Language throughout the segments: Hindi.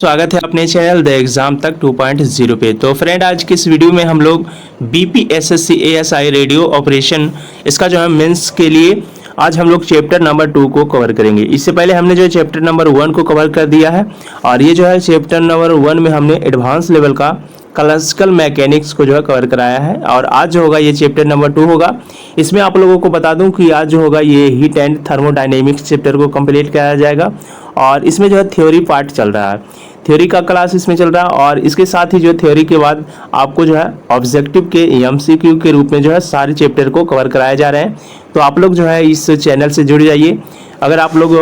स्वागत है अपने चैनल द एग्जाम तक 2.0 पे। तो फ्रेंड, आज की इस वीडियो में हम लोग बीपीएसएससी एएसआई रेडियो ऑपरेशन इसका जो है मेंस के लिए आज हम लोग चैप्टर नंबर 2 को कवर करेंगे। इससे पहले हमने जो है चैप्टर नंबर 1 को कवर कर दिया है और ये जो है चैप्टर नंबर 1 में हमने एडवांस लेवल का क्लासिकल मैकेनिक्स को जो है कवर कराया है और आज जो होगा ये चैप्टर नंबर 2 होगा। इसमें आप लोगों को बता दूं कि आज जो होगा ये हीट एंड थर्मोडायनेमिक्स चैप्टर को कंप्लीट कराया जाएगा और इसमें जो है थ्योरी पार्ट चल रहा है, थ्योरी का क्लास इसमें चल रहा है और इसके साथ ही जो थ्योरी के बाद आपको जो है ऑब्जेक्टिव के एमसीक्यू के रूप में जो है सारे चैप्टर को कवर कराए जा रहे हैं। तो आप लोग जो है इस चैनल से जुड़ जाइए। अगर आप लोग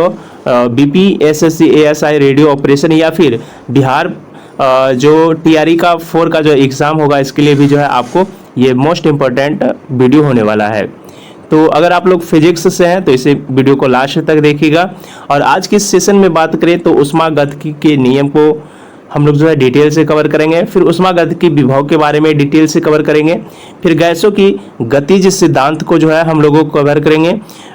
बीपीएसएससी एएसआई रेडियो ऑपरेशन या फिर बिहार जो टीआरई का 4 का जो एग्ज़ाम होगा इसके लिए भी जो है आपको ये मोस्ट इम्पोर्टेंट वीडियो होने वाला है। तो अगर आप लोग फिजिक्स से हैं तो इसे वीडियो को लास्ट तक देखिएगा। और आज के सेशन में बात करें तो ऊष्मागतिकी के नियम को हम लोग जो है डिटेल से कवर करेंगे, फिर ऊष्मागतिकी विभव के बारे में डिटेल से कवर करेंगे, फिर गैसों की गतिज सिद्धांत को जो है हम लोगों को कवर करेंगे,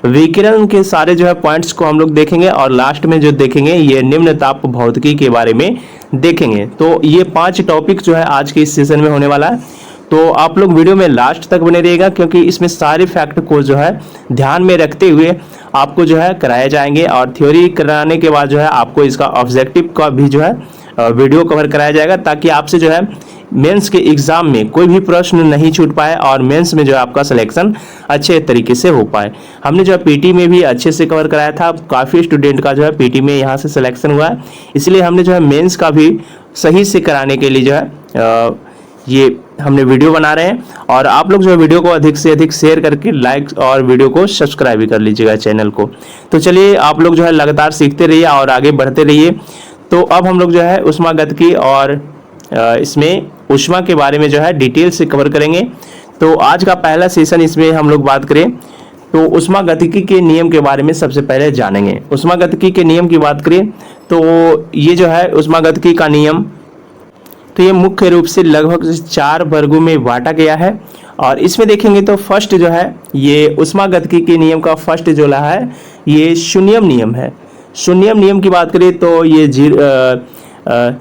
विकिरण के सारे जो है पॉइंट्स को हम लोग देखेंगे और लास्ट में जो देखेंगे ये निम्न ताप भौतिकी के बारे में देखेंगे। तो ये 5 टॉपिक जो है आज के इस सेशन में होने वाला है। तो आप लोग वीडियो में लास्ट तक बने रहिएगा क्योंकि इसमें सारे फैक्ट को जो है ध्यान में रखते हुए आपको जो है कराए जाएंगे और थ्योरी कराने के बाद जो है आपको इसका ऑब्जेक्टिव का भी जो है वीडियो कवर कराया जाएगा ताकि आपसे जो है मेंस के एग्जाम में कोई भी प्रश्न नहीं छूट पाए और मेंस में जो है आपका सिलेक्शन अच्छे तरीके से हो पाए। हमने जो है पीटी में भी अच्छे से कवर कराया था, काफ़ी स्टूडेंट का जो है पीटी में यहाँ से सिलेक्शन हुआ है, इसलिए हमने जो है मेंस का भी सही से कराने के लिए जो है ये हमने वीडियो बना रहे हैं। और आप लोग जो है वीडियो को अधिक से अधिक शेयर करके लाइक और वीडियो को सब्सक्राइब भी कर लीजिएगा चैनल को। तो चलिए आप लोग जो है लगातार सीखते रहिए और आगे बढ़ते रहिए। तो अब हम लोग जो है ऊष्मागतिकी और इसमें ऊष्मा के बारे में जो है डिटेल से कवर करेंगे। तो आज का पहला सेशन इसमें हम लोग बात करें तो ऊष्मागतिकी के नियम के बारे में सबसे पहले जानेंगे। ऊष्मागतिकी के नियम की बात करें तो ये जो है ऊष्मागतिकी का नियम तो ये मुख्य रूप से लगभग 4 वर्गों में बांटा गया है और इसमें देखेंगे तो फर्स्ट जो है ये ऊष्मागतिकी के नियम का फर्स्ट जो रहा है ये शून्यम नियम है। शून्यम नियम की बात करें तो ये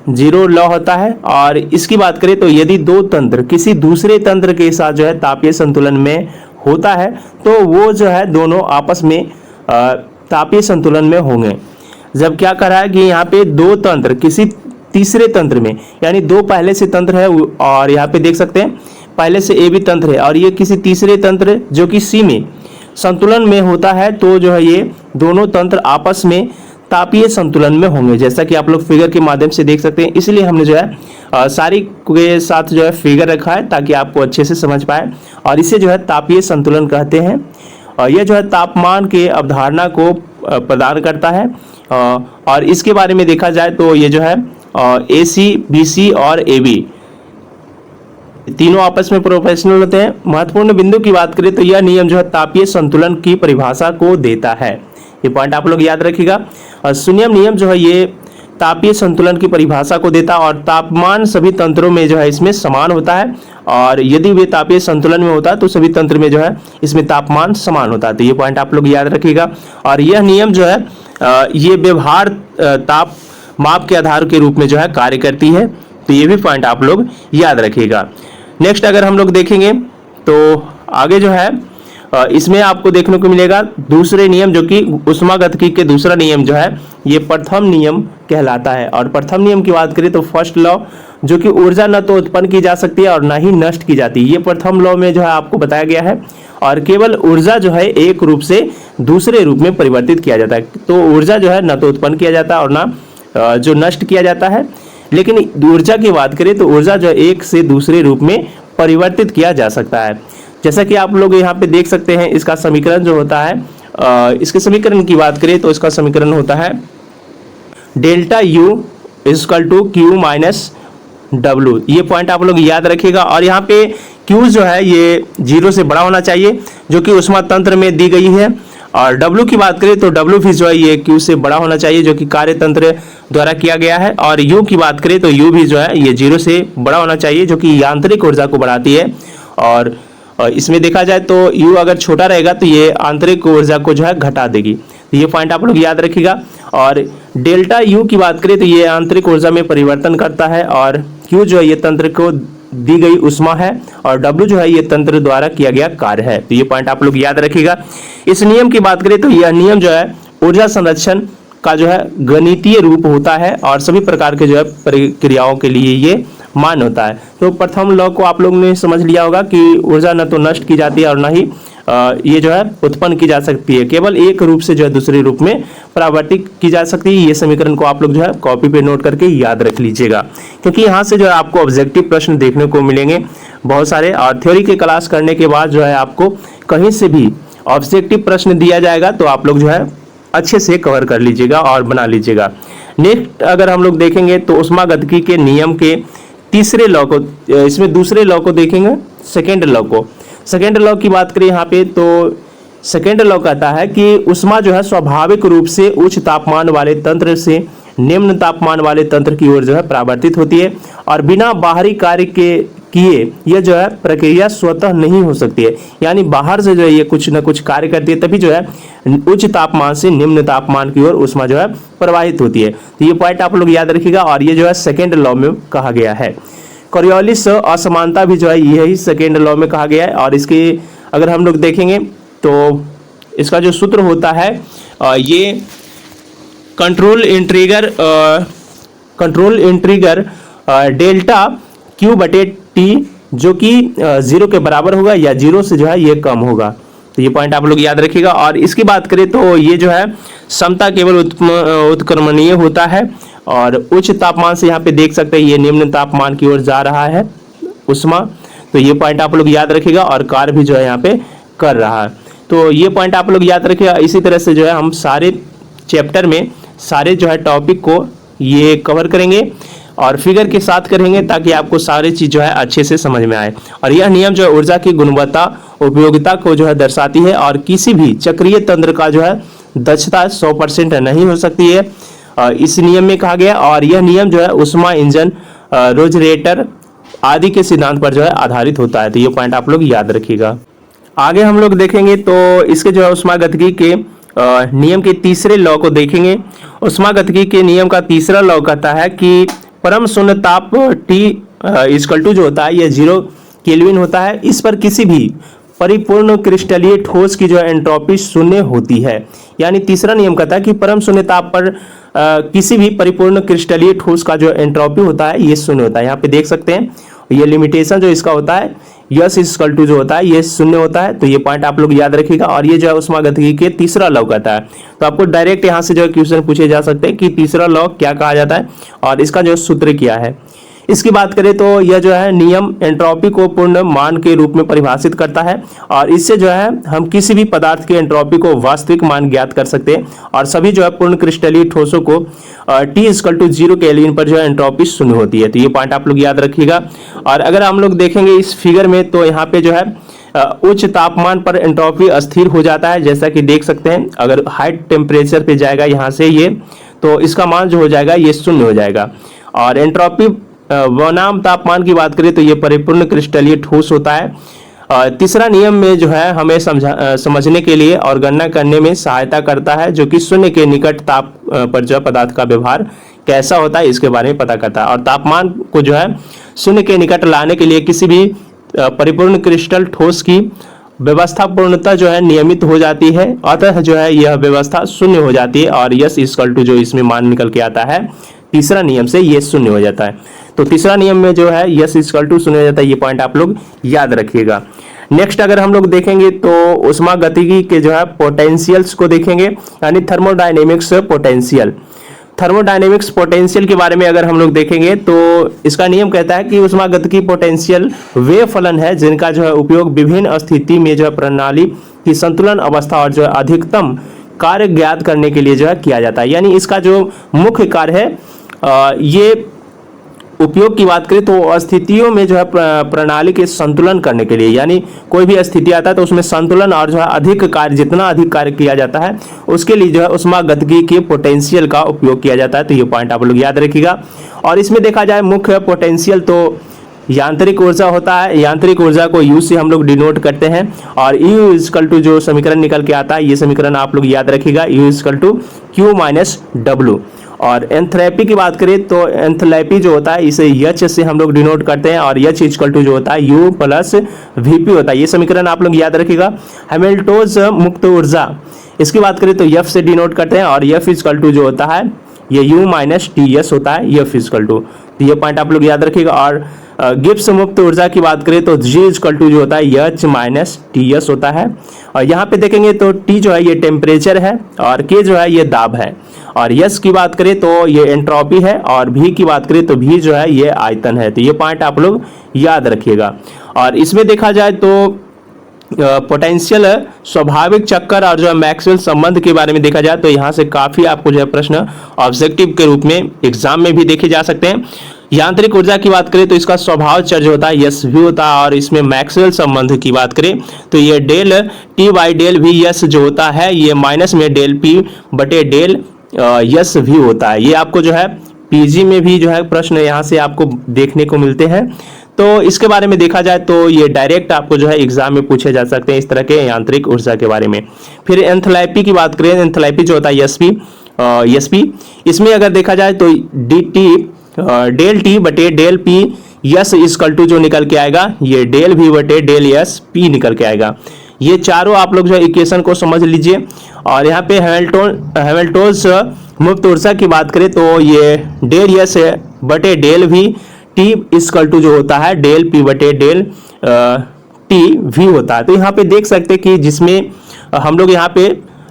जीरो लॉ होता है और इसकी बात करें तो यदि दो तंत्र किसी दूसरे तंत्र के साथ जो है तापीय संतुलन में होता है तो वो जो है दोनों आपस में तापीय संतुलन में होंगे। जब क्या कह रहा है कि यहाँ पे दो तंत्र किसी तीसरे तंत्र में, यानी दो पहले से तंत्र है और यहाँ पे देख सकते हैं पहले से ए भी तंत्र है और ये किसी तीसरे तंत्र जो कि सी में संतुलन में होता है तो जो है ये दोनों तंत्र आपस में तापीय संतुलन में होंगे, जैसा कि आप लोग फिगर के माध्यम से देख सकते हैं। इसलिए हमने जो है सारी के साथ जो है फिगर रखा है ताकि आपको अच्छे से समझ पाए और इसे जो है तापीय संतुलन कहते हैं। और यह जो है तापमान के अवधारणा को प्रदान करता है और इसके बारे में देखा जाए तो ये जो है AC, BC और AB तीनों आपस में प्रोपोर्शनल होते हैं। महत्वपूर्ण बिंदु की बात करें तो यह नियम जो है तापीय संतुलन की परिभाषा को देता है, ये पॉइंट आप लोग याद रखिएगा। और शून्यम नियम जो है ये तापीय संतुलन की परिभाषा को देता है और तापमान सभी तंत्रों में जो है इसमें समान होता है और यदि वे तापीय संतुलन में होता है तो सभी तंत्र में जो है इसमें तापमान समान होता है। तो ये पॉइंट आप लोग याद रखिएगा। और यह नियम जो है ये व्यवहार ताप माप के आधार के रूप में जो है कार्य करती है, तो ये भी पॉइंट आप लोग याद रखिएगा। नेक्स्ट अगर हम लोग देखेंगे तो आगे जो है इसमें आपको देखने को मिलेगा दूसरे नियम जो कि ऊष्मागतिकी के दूसरा नियम जो है ये प्रथम नियम कहलाता है। और प्रथम नियम की बात करें तो फर्स्ट लॉ जो कि ऊर्जा न तो उत्पन्न की जा सकती है और ना ही नष्ट की जाती है, ये प्रथम लॉ में जो है आपको बताया गया है। और केवल ऊर्जा जो है एक रूप से दूसरे रूप में परिवर्तित किया जाता है, तो ऊर्जा जो है न तो उत्पन्न किया जाता है और ना जो नष्ट किया जाता है। लेकिन ऊर्जा की बात करें तो ऊर्जा जो एक से दूसरे रूप में परिवर्तित किया जा सकता है, जैसा कि आप लोग यहाँ पे देख सकते हैं। इसका समीकरण जो होता है इसके समीकरण की बात करें तो इसका समीकरण होता है delta U equal to Q minus W, ये पॉइंट आप लोग याद रखिएगा। और यहाँ पे Q जो है ये 0 से बड़ा होना चाहिए जो कि ऊष्मा तंत्र में दी गई है और W की बात करें तो W भी जो है ये Q से बड़ा होना चाहिए जो कि कार्य तंत्र द्वारा किया गया है। और U की बात करें तो U भी जो है ये 0 से बड़ा होना चाहिए जो कि यांत्रिक ऊर्जा को बढ़ाती है। और इसमें देखा जाए तो U अगर छोटा रहेगा तो ये आंतरिक ऊर्जा को जो है घटा देगी, तो ये पॉइंट आप लोग याद रखिएगा। और डेल्टा यू की बात करें तो ये आंतरिक ऊर्जा में परिवर्तन करता है, और क्यू जो है ये तंत्र को दी गई उष्मा है, और डब्ल्यू जो है ये तंत्र द्वारा किया गया कार्य है। तो ये पॉइंट आप लोग याद रखिएगा। इस नियम की बात करें तो यह नियम जो है ऊर्जा संरक्षण का जो है गणितीय रूप होता है, और सभी प्रकार के जो है प्रक्रियाओं के लिए ये मान होता है। तो प्रथम लॉ को आप लोग ने समझ लिया होगा कि ऊर्जा न तो नष्ट की जाती है और न ही ये जो है उत्पन्न की जा सकती है, केवल एक रूप से जो है दूसरे रूप में परावर्तित की जा सकती है। ये समीकरण को आप लोग जो है कॉपी पे नोट करके याद रख लीजिएगा, क्योंकि यहाँ से जो है आपको ऑब्जेक्टिव प्रश्न देखने को मिलेंगे बहुत सारे, और थ्योरी की क्लास करने के बाद जो है आपको कहीं से भी ऑब्जेक्टिव प्रश्न दिया जाएगा तो आप लोग जो है अच्छे से कवर कर लीजिएगा और बना लीजिएगा। नेक्स्ट अगर हम लोग देखेंगे तो ऊष्मागतिकी के नियम के तीसरे लॉ को, इसमें दूसरे लॉ को देखेंगे, सेकेंड लॉ को। सेकेंड लॉ की बात करें यहाँ पे तो सेकेंड लॉ कहता है कि ऊष्मा जो है स्वाभाविक रूप से उच्च तापमान वाले तंत्र से निम्न तापमान वाले तंत्र की ओर जो है परावर्तित होती है, और बिना बाहरी कार्य के किए यह जो है प्रक्रिया स्वतः नहीं हो सकती है। यानी बाहर से जो है ये कुछ न कुछ कार्य करती है, तभी जो है उच्च तापमान से निम्न तापमान की ओर ऊष्मा जो है प्रवाहित होती है। तो ये पॉइंट आप लोग याद रखिएगा, और ये जो है सेकेंड लॉ में कहा गया है। कॉरियोलिस असमानता भी जो है यही सेकेंड लॉ में कहा गया है, और इसके अगर हम लोग देखेंगे तो इसका जो सूत्र होता है ये कंट्रोल इंट्रीगर डेल्टा क्यू बटे टी, जो कि 0 के बराबर होगा या 0 से जो है ये कम होगा। तो ये पॉइंट आप लोग याद रखिएगा। और इसकी बात करें तो ये जो है समता केवल उत्क्रमणीय होता है, और उच्च तापमान से यहाँ पे देख सकते हैं ये निम्न तापमान की ओर जा रहा है ऊष्मा। तो ये पॉइंट आप लोग याद रखिएगा, और कार्य भी जो है यहाँ पे कर रहा है। तो ये पॉइंट आप लोग याद रखिएगा। इसी तरह से जो है हम सारे चैप्टर में सारे जो है टॉपिक को ये कवर करेंगे और फिगर के साथ करेंगे, ताकि आपको सारी चीज जो है अच्छे से समझ में आए। और यह नियम जो है ऊर्जा की गुणवत्ता उपयोगिता को जो है दर्शाती है, और किसी भी चक्रीय तंत्र का जो है दक्षता 100% नहीं हो सकती है इस नियम में कहा गया। और यह नियम जो है ऊष्मा इंजन रोजरेटर आदि के सिद्धांत पर जो है आधारित होता है। तो ये पॉइंट आप लोग याद रखिएगा। आगे हम लोग देखेंगे तो इसके जो है ऊष्मागतिकी के नियम के तीसरे लॉ को देखेंगे। ऊष्मागतिकी के नियम का तीसरा लॉ कहता है कि परम शून्य ताप T इक्वल टू जो होता है ये 0 केल्विन होता है। इस पर किसी भी परिपूर्ण क्रिस्टलीय ठोस की जो है एंट्रोपी शून्य होती है। यानी तीसरा नियम कहता है कि परम शून्य ताप पर किसी भी परिपूर्ण क्रिस्टलीय ठोस का जो एंट्रोपी होता है ये शून्य होता है। यहाँ पे देख सकते हैं ये लिमिटेशन जो इसका होता है यस इक्वल टू जो होता है ये शून्य होता है। तो ये पॉइंट आप लोग याद रखिएगा। और ये जो है ऊष्मागतिकी के तीसरा लॉ कहता है। तो आपको डायरेक्ट यहाँ से जो है क्वेश्चन पूछे जा सकते हैं कि तीसरा लॉ क्या कहा जाता है और इसका जो सूत्र क्या है। इसकी बात करें तो यह जो है नियम एंट्रोपी को पूर्ण मान के रूप में परिभाषित करता है, और इससे जो है हम किसी भी पदार्थ के एंट्रोपी को वास्तविक मान ज्ञात कर सकते हैं, और सभी जो है पूर्ण क्रिस्टलीय ठोसों को T इक्वल टू 0 केल्विन पर जो है एंट्रोपी शून्य होती है। तो ये पॉइंट आप लोग याद रखिएगा। और अगर हम लोग देखेंगे इस फिगर में तो यहाँ पे जो है उच्च तापमान पर एंट्रोपी अस्थिर हो जाता है, जैसा कि देख सकते हैं। अगर हाई टेम्परेचर पे जाएगा यहाँ से ये, तो इसका मान जो हो जाएगा ये शून्य हो जाएगा। और एंट्रोपी बनाम तापमान की बात करें तो ये परिपूर्ण क्रिस्टलीय ठोस होता है। तीसरा नियम में जो है हमें समझने के लिए और गणना करने में सहायता करता है, जो कि शून्य के निकट ताप पर जो पदार्थ का व्यवहार कैसा होता है इसके बारे में पता करता है। और तापमान को जो है शून्य के निकट लाने के लिए किसी भी परिपूर्ण क्रिस्टल ठोस की व्यवस्था पूर्णतः जो है नियमित हो जाती है, अतः जो है यह व्यवस्था शून्य हो जाती है, और यस इक्वल टू जो इसमें मान निकल के आता है तीसरा नियम से ये शून्य हो जाता है। तो तीसरा नियम में जो है यस इक्वल टू शून्य हो जाता है। ये पॉइंट आप लोग याद रखिएगा। नेक्स्ट अगर हम लोग देखेंगे तो ऊष्मागतिकी के जो है पोटेंशियल्स को देखेंगे, यानी थर्मोडायनेमिक्स पोटेंशियल। थर्मोडायनेमिक्स पोटेंशियल के बारे में अगर हम लोग देखेंगे तो इसका नियम कहता है कि ऊष्मागतिकी पोटेंशियल वे फलन है जिनका जो है उपयोग विभिन्न स्थिति में जो है प्रणाली की संतुलन अवस्था और जो है अधिकतम कार्य ज्ञात करने के लिए जो है किया जाता है। यानी इसका जो मुख्य कार्य है ये उपयोग की बात करें तो स्थितियों में जो है प्रणाली के संतुलन करने के लिए, यानी कोई भी स्थिति आता है तो उसमें संतुलन और जो है अधिक कार्य, जितना अधिक कार्य किया जाता है उसके लिए जो है ऊष्मागतिकी के पोटेंशियल का उपयोग किया जाता है। तो ये पॉइंट आप लोग याद रखिएगा। और इसमें देखा जाए मुख्य पोटेंशियल तो यांत्रिक ऊर्जा होता है, यांत्रिक ऊर्जा को U से हम लोग डिनोट करते हैं। और U इक्वल टू जो समीकरण निकल के आता है, ये समीकरण आप लोग याद रखिएगा, U equal to Q minus W। और एंथैल्पी की बात करें तो एंथैल्पी जो होता है इसे H से हम लोग डिनोट करते हैं, और H इक्वल टू जो होता है U प्लस VP होता है। ये समीकरण आप लोग याद रखिएगा। हैमिल्टोज मुक्त ऊर्जा, इसकी बात करें तो F से डिनोट करते हैं, और F इक्वल टू जो होता है ये U माइनस TS होता है, F इक्वल टू। तो ये पॉइंट आप लोग याद रखिएगा। और गिब्स मुक्त ऊर्जा की बात करें तो G इक्वल टू जो होता है H माइनस TS होता है। और यहाँ पे देखेंगे तो T जो है ये टेम्परेचर है, और K जो है ये दाब है, और S की बात करें तो ये एंट्रोपी है, और V की बात करें तो V जो है ये आयतन है। तो ये पॉइंट आप लोग याद रखिएगा। और इसमें देखा जाए तो पोटेंशियल, स्वाभाविक चक्कर और जो है मैक्सवेल संबंध के बारे में देखा जाए तो यहाँ से काफ़ी आपको जो है प्रश्न ऑब्जेक्टिव के रूप में एग्जाम में भी देखे जा सकते हैं। यांत्रिक ऊर्जा की बात करें तो इसका स्वभाव चर जो होता है यस भी होता है, और इसमें मैक्सवेल संबंध की बात करें तो ये del T by del V S जो होता है ये माइनस में डेल पी बटे डेल यस भी होता है। ये आपको जो है पीजी में भी जो है प्रश्न यहाँ से आपको देखने को मिलते हैं। तो इसके बारे में देखा जाए तो ये डायरेक्ट आपको जो है एग्जाम में पूछे जा सकते हैं इस तरह के यांत्रिक ऊर्जा के बारे में। फिर एंथैल्पी की बात करें, एंथैल्पी जो होता है एसपी, इसमें अगर देखा जाए तो डी टी डेल टी बटे del P S equal to जो निकल के आएगा ये डेल वी बटे डेल यस पी निकल के आएगा। ये चारों आप लोग जो है इक्वेशन को समझ लीजिए। और यहाँ पे हैमिल्टोज मुक्त ऊर्जा की बात करें तो ये डेल यस बटे del V T equal to जो होता है डेल पी बटे डेल टी वी होता है। तो यहाँ पे देख सकते हैं कि जिसमें हम लोग यहाँ पे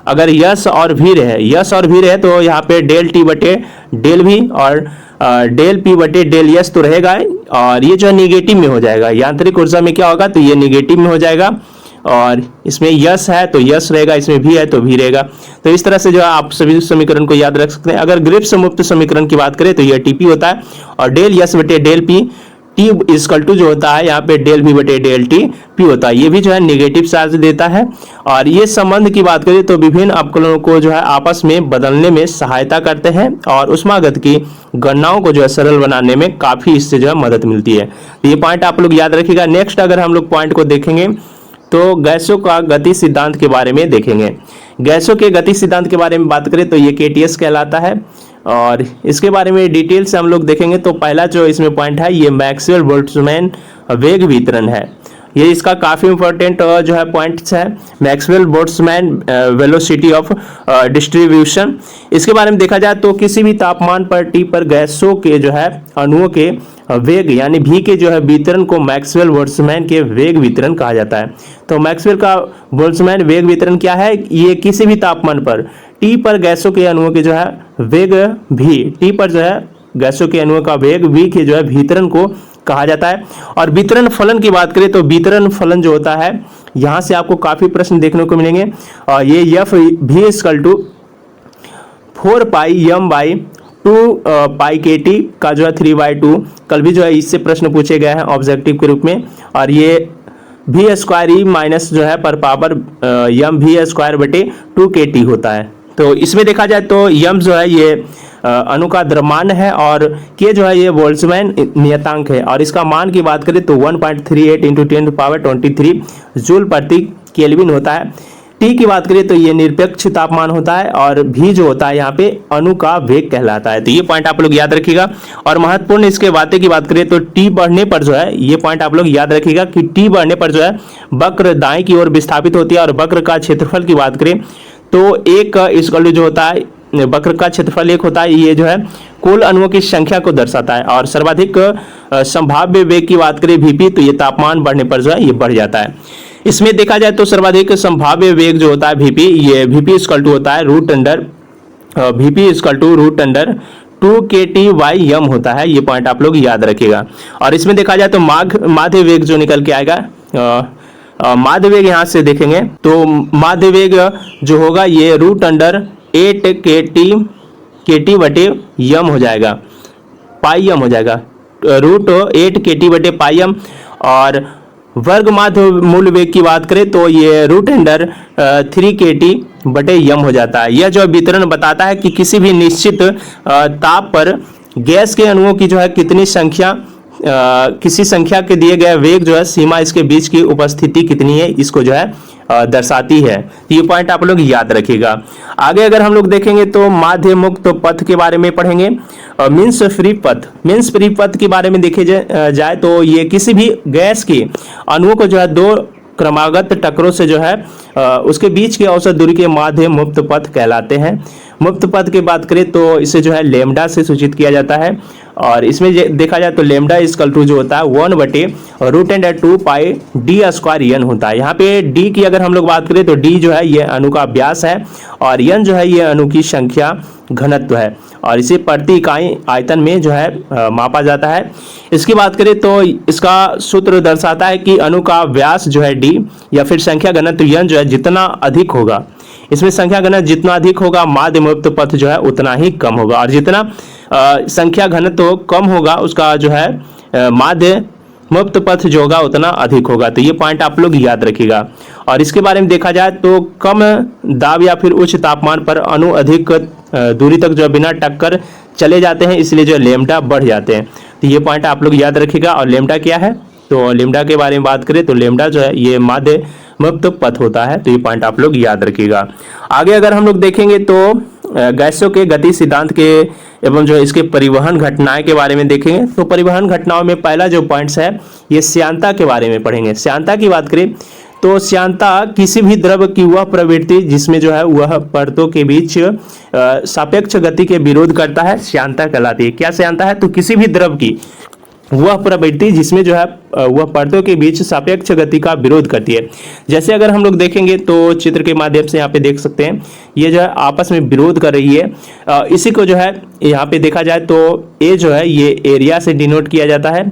अगर यस और भी रहे तो यहाँ पे डेल टी बटे डेल वी और डेल पी बटे डेल यस तो रहेगा, और ये जो है निगेटिव में हो जाएगा। यांत्रिक ऊर्जा में क्या होगा तो ये निगेटिव में हो जाएगा, और इसमें यस है तो यस रहेगा, इसमें भी है तो भी रहेगा। तो इस तरह से जो है आप सभी समीकरण को याद रख सकते हैं। अगर ग्रिप्स मुक्त समीकरण की बात करें तो ये टीपी होता है, और डेल यस बटे del P T equal to जो होता है यहाँ पे डेल भी बटे डेल टी पी होता है। ये भी जो है नेगेटिव चार्ज देता है। और ये संबंध की बात करें तो विभिन्न अपकरणों को जो है आपस में बदलने में सहायता करते हैं, और ऊष्मागत की गणनाओं को जो है सरल बनाने में काफी इससे जो है मदद मिलती है। तो ये पॉइंट आप लोग याद रखिएगा। नेक्स्ट अगर हम लोग पॉइंट को देखेंगे तो गैसों का गति सिद्धांत के बारे में देखेंगे। गैसों के गति सिद्धांत के बारे में बात करें तो ये केटीएस कहलाता है, और इसके बारे में डिटेल से हम लोग देखेंगे। तो पहला जो इसमें पॉइंट है ये मैक्सवेल बोल्ट्जमैन वेग वितरण है। ये इसका काफी इंपॉर्टेंट जो है पॉइंट्स है, Maxwell Boltzmann velocity of distribution. इसके बारे में देखा जाए तो किसी भी तापमान पर टी पर गैसों के जो है अणुओं के वेग यानी भी के जो है वितरण को मैक्सवेल बोल्ट्जमैन के वेग वितरण कहा जाता है। तो मैक्सवेल का बोल्ट्जमैन वेग वितरण क्या है, ये किसी भी तापमान पर टी पर गैसों के अणुओं के जो है वेग भी, टी पर जो है गैसों के अणुओं का वेग भी के जो है वितरण को कहा जाता है। और वितरण फलन की बात करें तो वितरण फलन जो होता है यहाँ से आपको काफी प्रश्न देखने को मिलेंगे, और ये एफ भी equal to 4 pi M by 2 pi K T का जो है 3/2 कल भी जो है इससे प्रश्न पूछे गए हैं ऑब्जेक्टिव के रूप में। और ये भी स्क्वायर ई माइनस जो है पर पावर एम भी स्क्वायर बटे 2 के टी होता है। तो इसमें देखा जाए तो यम जो है ये अणु का द्रव्यमान है, और के जो है ये बोल्ट्जमैन नियतांक है, और इसका मान की बात करें तो 1.38 × 10⁻23 जूल प्रति केल्विन होता है। टी की बात करें तो ये निरपेक्ष तापमान होता है, और भी जो होता है यहाँ पे अणु का वेग कहलाता है। तो ये पॉइंट आप लोग याद रखिएगा। और महत्वपूर्ण इसके बातें की बात करें तो टी बढ़ने पर जो है ये पॉइंट आप लोग याद रखिएगा कि टी बढ़ने पर जो है वक्र दाएं की ओर विस्थापित होती है, और वक्र का क्षेत्रफल की बात करें तो एक इक्वल जो होता है वक्र का क्षेत्रफल 1 होता है। ये जो है कुल अणुओं की संख्या को दर्शाता है। और सर्वाधिक संभाव्य वेग की बात करें वीपी तो ये तापमान बढ़ने पर जो है ये बढ़ जाता है। इसमें देखा जाए तो सर्वाधिक संभाव्य वेग जो होता है वीपी, ये वीपी इक्वल टू होता है VP equal to root under 2 K T Y M होता है। ये पॉइंट आप लोग याद रखिएगा। और इसमें देखा जाए तो माध्य वेग जो निकल के आएगा, माध्य वेग यहाँ से देखेंगे तो माध्य वेग जो होगा ये रूट अंडर 8 के टी बटे यम हो जाएगा, पाई यम हो जाएगा, रूट 8 के टी बटे पाई यम। और वर्ग माध्य मूल वेग की बात करें तो ये रूट अंडर 3 के टी बटे यम हो जाता है। यह जो वितरण बताता है कि किसी भी निश्चित ताप पर गैस के अणुओं की जो है कितनी संख्या किसी संख्या के दिए गए वेग जो है सीमा इसके बीच की उपस्थिति कितनी है इसको जो है दर्शाती है। तो ये पॉइंट आप लोग याद रखिएगा। आगे अगर हम लोग देखेंगे तो माध्य मुक्त पथ के बारे में पढ़ेंगे। मीन्स फ्री पथ, मीन्स फ्री पथ के बारे में देखे जाए तो ये किसी भी गैस के अणुओं को जो है दो क्रमागत टक्करों से जो है उसके बीच की औसत दूरी के माध्य मुक्त पथ कहलाते हैं। मुक्त पथ की बात करें तो इसे जो है लेमडा से सूचित किया जाता है और इसमें देखा जाए तो लेमडा इक्वल टू जो होता है 1/√2 पाई डी स्क्वायर एन होता है। यहाँ पे डी की अगर हम लोग बात करें तो डी जो है ये अणु का व्यास है और एन जो है ये अणु की संख्या घनत्व है और इसे प्रति इकाई आयतन में जो है मापा जाता है। इसकी बात करें तो इसका सूत्र दर्शाता है कि अणु का व्यास जो है डी या फिर संख्या घनत्व एन जो है जितना अधिक होगा, इसमें संख्या घनत्व जितना अधिक होगा माध्य मुक्त पथ जो है उतना ही कम होगा और जितना संख्या घनत्व कम होगा उसका जो है माध्य मुक्त पथ जो होगा उतना अधिक होगा। तो ये पॉइंट आप लोग याद रखिएगा। और इसके बारे में देखा जाए तो कम दाब या फिर उच्च तापमान पर अणु अधिक दूरी तक जो बिना टक्कर चले जाते हैं, इसलिए जो लेमडा बढ़ जाते हैं। तो ये पॉइंट आप लोग याद रखिएगा। और लेमडा क्या है, तो लेमडा के बारे में बात करें तो लेमडा जो है ये माध्य मुक्त पथ होता है। तो ये पॉइंट आप लोग याद रखिएगा। आगे अगर हम लोग देखेंगे तो गैसों के गति सिद्धांत के एवं जो इसके परिवहन घटनाएं के बारे में देखेंगे। तो परिवहन घटनाओं में पहला जो पॉइंट्स है ये श्यानता के बारे में पढ़ेंगे। श्यानता की बात करें तो श्यानता किसी भी द्रव की वह प्रवृत्ति जिसमें जो है वह परतों के बीच सापेक्ष गति के विरोध करता है, श्यानता कहलाती है। क्या श्यानता है, तो किसी भी द्रव की वह प्रवृत्ति जिसमें जो है वह परतों के बीच सापेक्ष गति का विरोध करती है। जैसे अगर हम लोग देखेंगे तो चित्र के माध्यम से यहाँ पे देख सकते हैं ये जो है आपस में विरोध कर रही है। इसी को जो है यहाँ पे देखा जाए तो ए जो है ये एरिया से डिनोट किया जाता है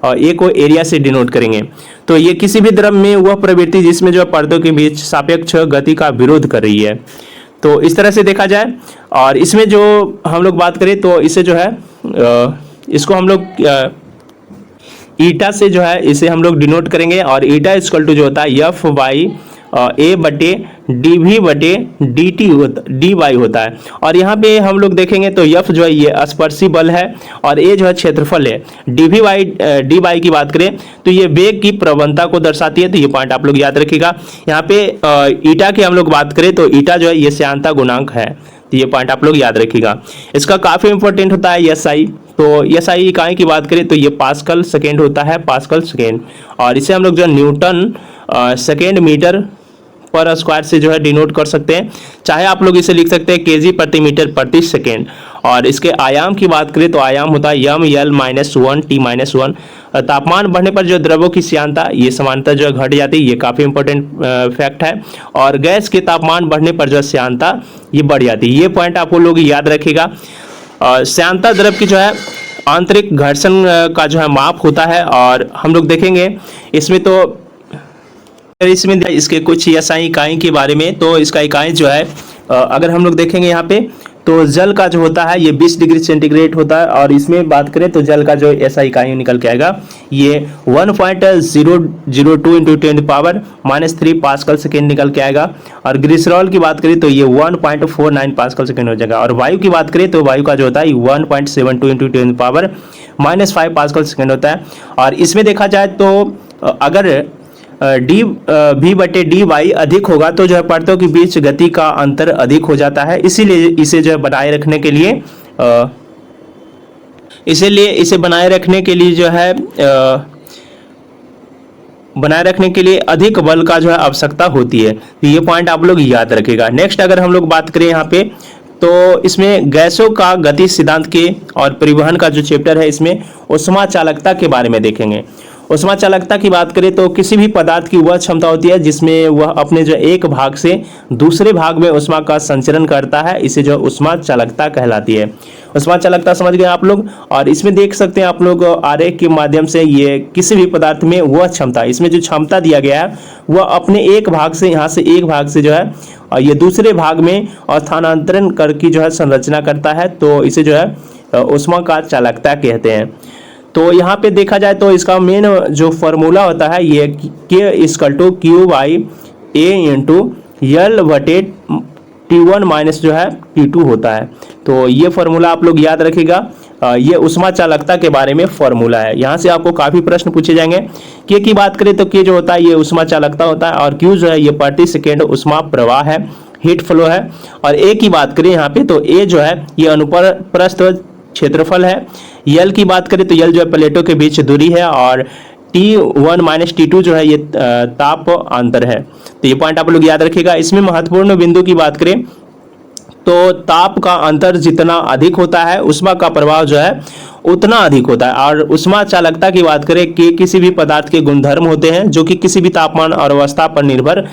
और ए को एरिया से डिनोट करेंगे। तो ये किसी भी द्रव में वह प्रवृत्ति जिसमें जो परतों के बीच सापेक्ष गति का विरोध कर रही है। तो इस तरह से देखा जाए और इसमें जो हम लोग बात करें तो इसे जो है इसको हम लोग ईटा से जो है इसे हम लोग डिनोट करेंगे और ईटा इक्वल टू जो होता है एफ बाई ए बटे डी वी बटे डी टी डी वाई होता है। और यहाँ पे हम लोग देखेंगे तो एफ जो है ये स्पर्शी बल है और ए जो है क्षेत्रफल है। डी वाई की बात करें तो ये वेग की प्रवणता को दर्शाती है। तो ये पॉइंट आप लोग याद रखिएगा। यहाँ पे ईटा की हम लोग बात करें तो ईटा जो है ये श्यानता गुणांक है। तो ये पॉइंट आप लोग याद रखिएगा। इसका काफ़ी इंपॉर्टेंट होता है एसआई। तो एसआई इकाई की बात करें तो ये पास्कल सेकेंड होता है, पास्कल सेकेंड। और इसे हम लोग जो न्यूटन सेकेंड मीटर पर स्क्वायर से जो है डिनोट कर सकते हैं। चाहे आप लोग इसे लिख सकते हैं केजी प्रति मीटर प्रति सेकेंड। और इसके आयाम की बात करें तो आयाम होता है यम एल -1 t-1। तापमान बढ़ने पर जो द्रवों की श्यानता ये समानता जो है घट जाती है, ये काफ़ी इंपॉर्टेंट फैक्ट है। और गैस के तापमान बढ़ने पर जो श्यानता ये बढ़ जाती है। ये पॉइंट आपको लोग याद रखिएगा। श्यानता द्रव की जो है आंतरिक घर्षण का जो है माप होता है। और हम लोग देखेंगे इसमें तो इसमें इसके कुछ एसआई इकाई के बारे में। तो इसका इकाई जो है अगर हम लोग देखेंगे यहाँ पे तो जल का जो होता है ये 20 डिग्री सेंटीग्रेड होता है। और इसमें बात करें तो जल का जो ऐसा इकाई निकल के आएगा ये 1.002 इंटू 10⁻³ पास्कल सेकेंड निकल के आएगा। और ग्लिसरॉल की बात करें तो ये 1.49 पास्कल सेकेंड हो जाएगा। और वायु की बात करें तो वायु का जो होता है 1.72 इंटू 10⁻⁵ पास्कल सेकेंड होता है। और इसमें देखा जाए तो अगर डी वी बटे डी वाई अधिक होगा तो जो है परतों के बीच गति का अंतर अधिक हो जाता है। इसीलिए इसे जो है बनाए रखने के लिए इसे बनाए रखने के लिए जो है बनाए रखने के लिए अधिक बल का जो है आवश्यकता होती है। तो ये पॉइंट आप लोग याद रखिएगा। नेक्स्ट अगर हम लोग बात करें यहाँ पे तो इसमें गैसों का गति सिद्धांत के और परिवहन का जो चैप्टर है इसमें ऊष्मा चालकता के बारे में देखेंगे। ऊष्मा चालकता की बात करें तो किसी भी पदार्थ की वह क्षमता होती है जिसमें वह अपने जो एक भाग से दूसरे भाग में ऊष्मा का संचरण करता है, इसे जो ऊष्मा चालकता कहलाती है। ऊष्मा चालकता समझ गए आप लोग। और इसमें देख सकते हैं आप लोग आरेख के माध्यम से ये किसी भी पदार्थ में वह क्षमता, इसमें जो क्षमता दिया गया है वह अपने एक भाग से यहाँ से एक भाग से जो है और ये दूसरे भाग में स्थानांतरण करके जो है संरचना करता है। तो इसे जो है ऊष्मा का चालकता कहते हैं। तो यहाँ पे देखा जाए तो इसका मेन जो फॉर्मूला होता है ये K = Q/A इंटू L बटे T1 माइनस जो है T2 होता है। तो ये फॉर्मूला आप लोग याद रखिएगा। ये उष्मा चालकता के बारे में फॉर्मूला है। यहाँ से आपको काफी प्रश्न पूछे जाएंगे। के की बात करें तो के जो होता है ये उष्मा चालकता होता है, और क्यू जो है ये प्रति सेकेंड उष्मा प्रवाह है, हीट फ्लो है। और ए की बात करें यहाँ पे तो ए जो है ये अनुप्रस्थ क्षेत्रफल है। यल की बात करें तो यल जो है प्लेटों के बीच दूरी है, और T1 माइनस T2 जो है ये ताप अंतर है। तो ये पॉइंट आप लोग याद रखिएगा। इसमें महत्वपूर्ण बिंदु की बात करें तो ताप का अंतर जितना अधिक होता है उष्मा का प्रभाव जो है उतना अधिक होता है। और उष्मा चालकता की बात करें कि किसी भी पदार्थ के गुणधर्म होते हैं जो कि किसी भी तापमान और अवस्था पर निर्भर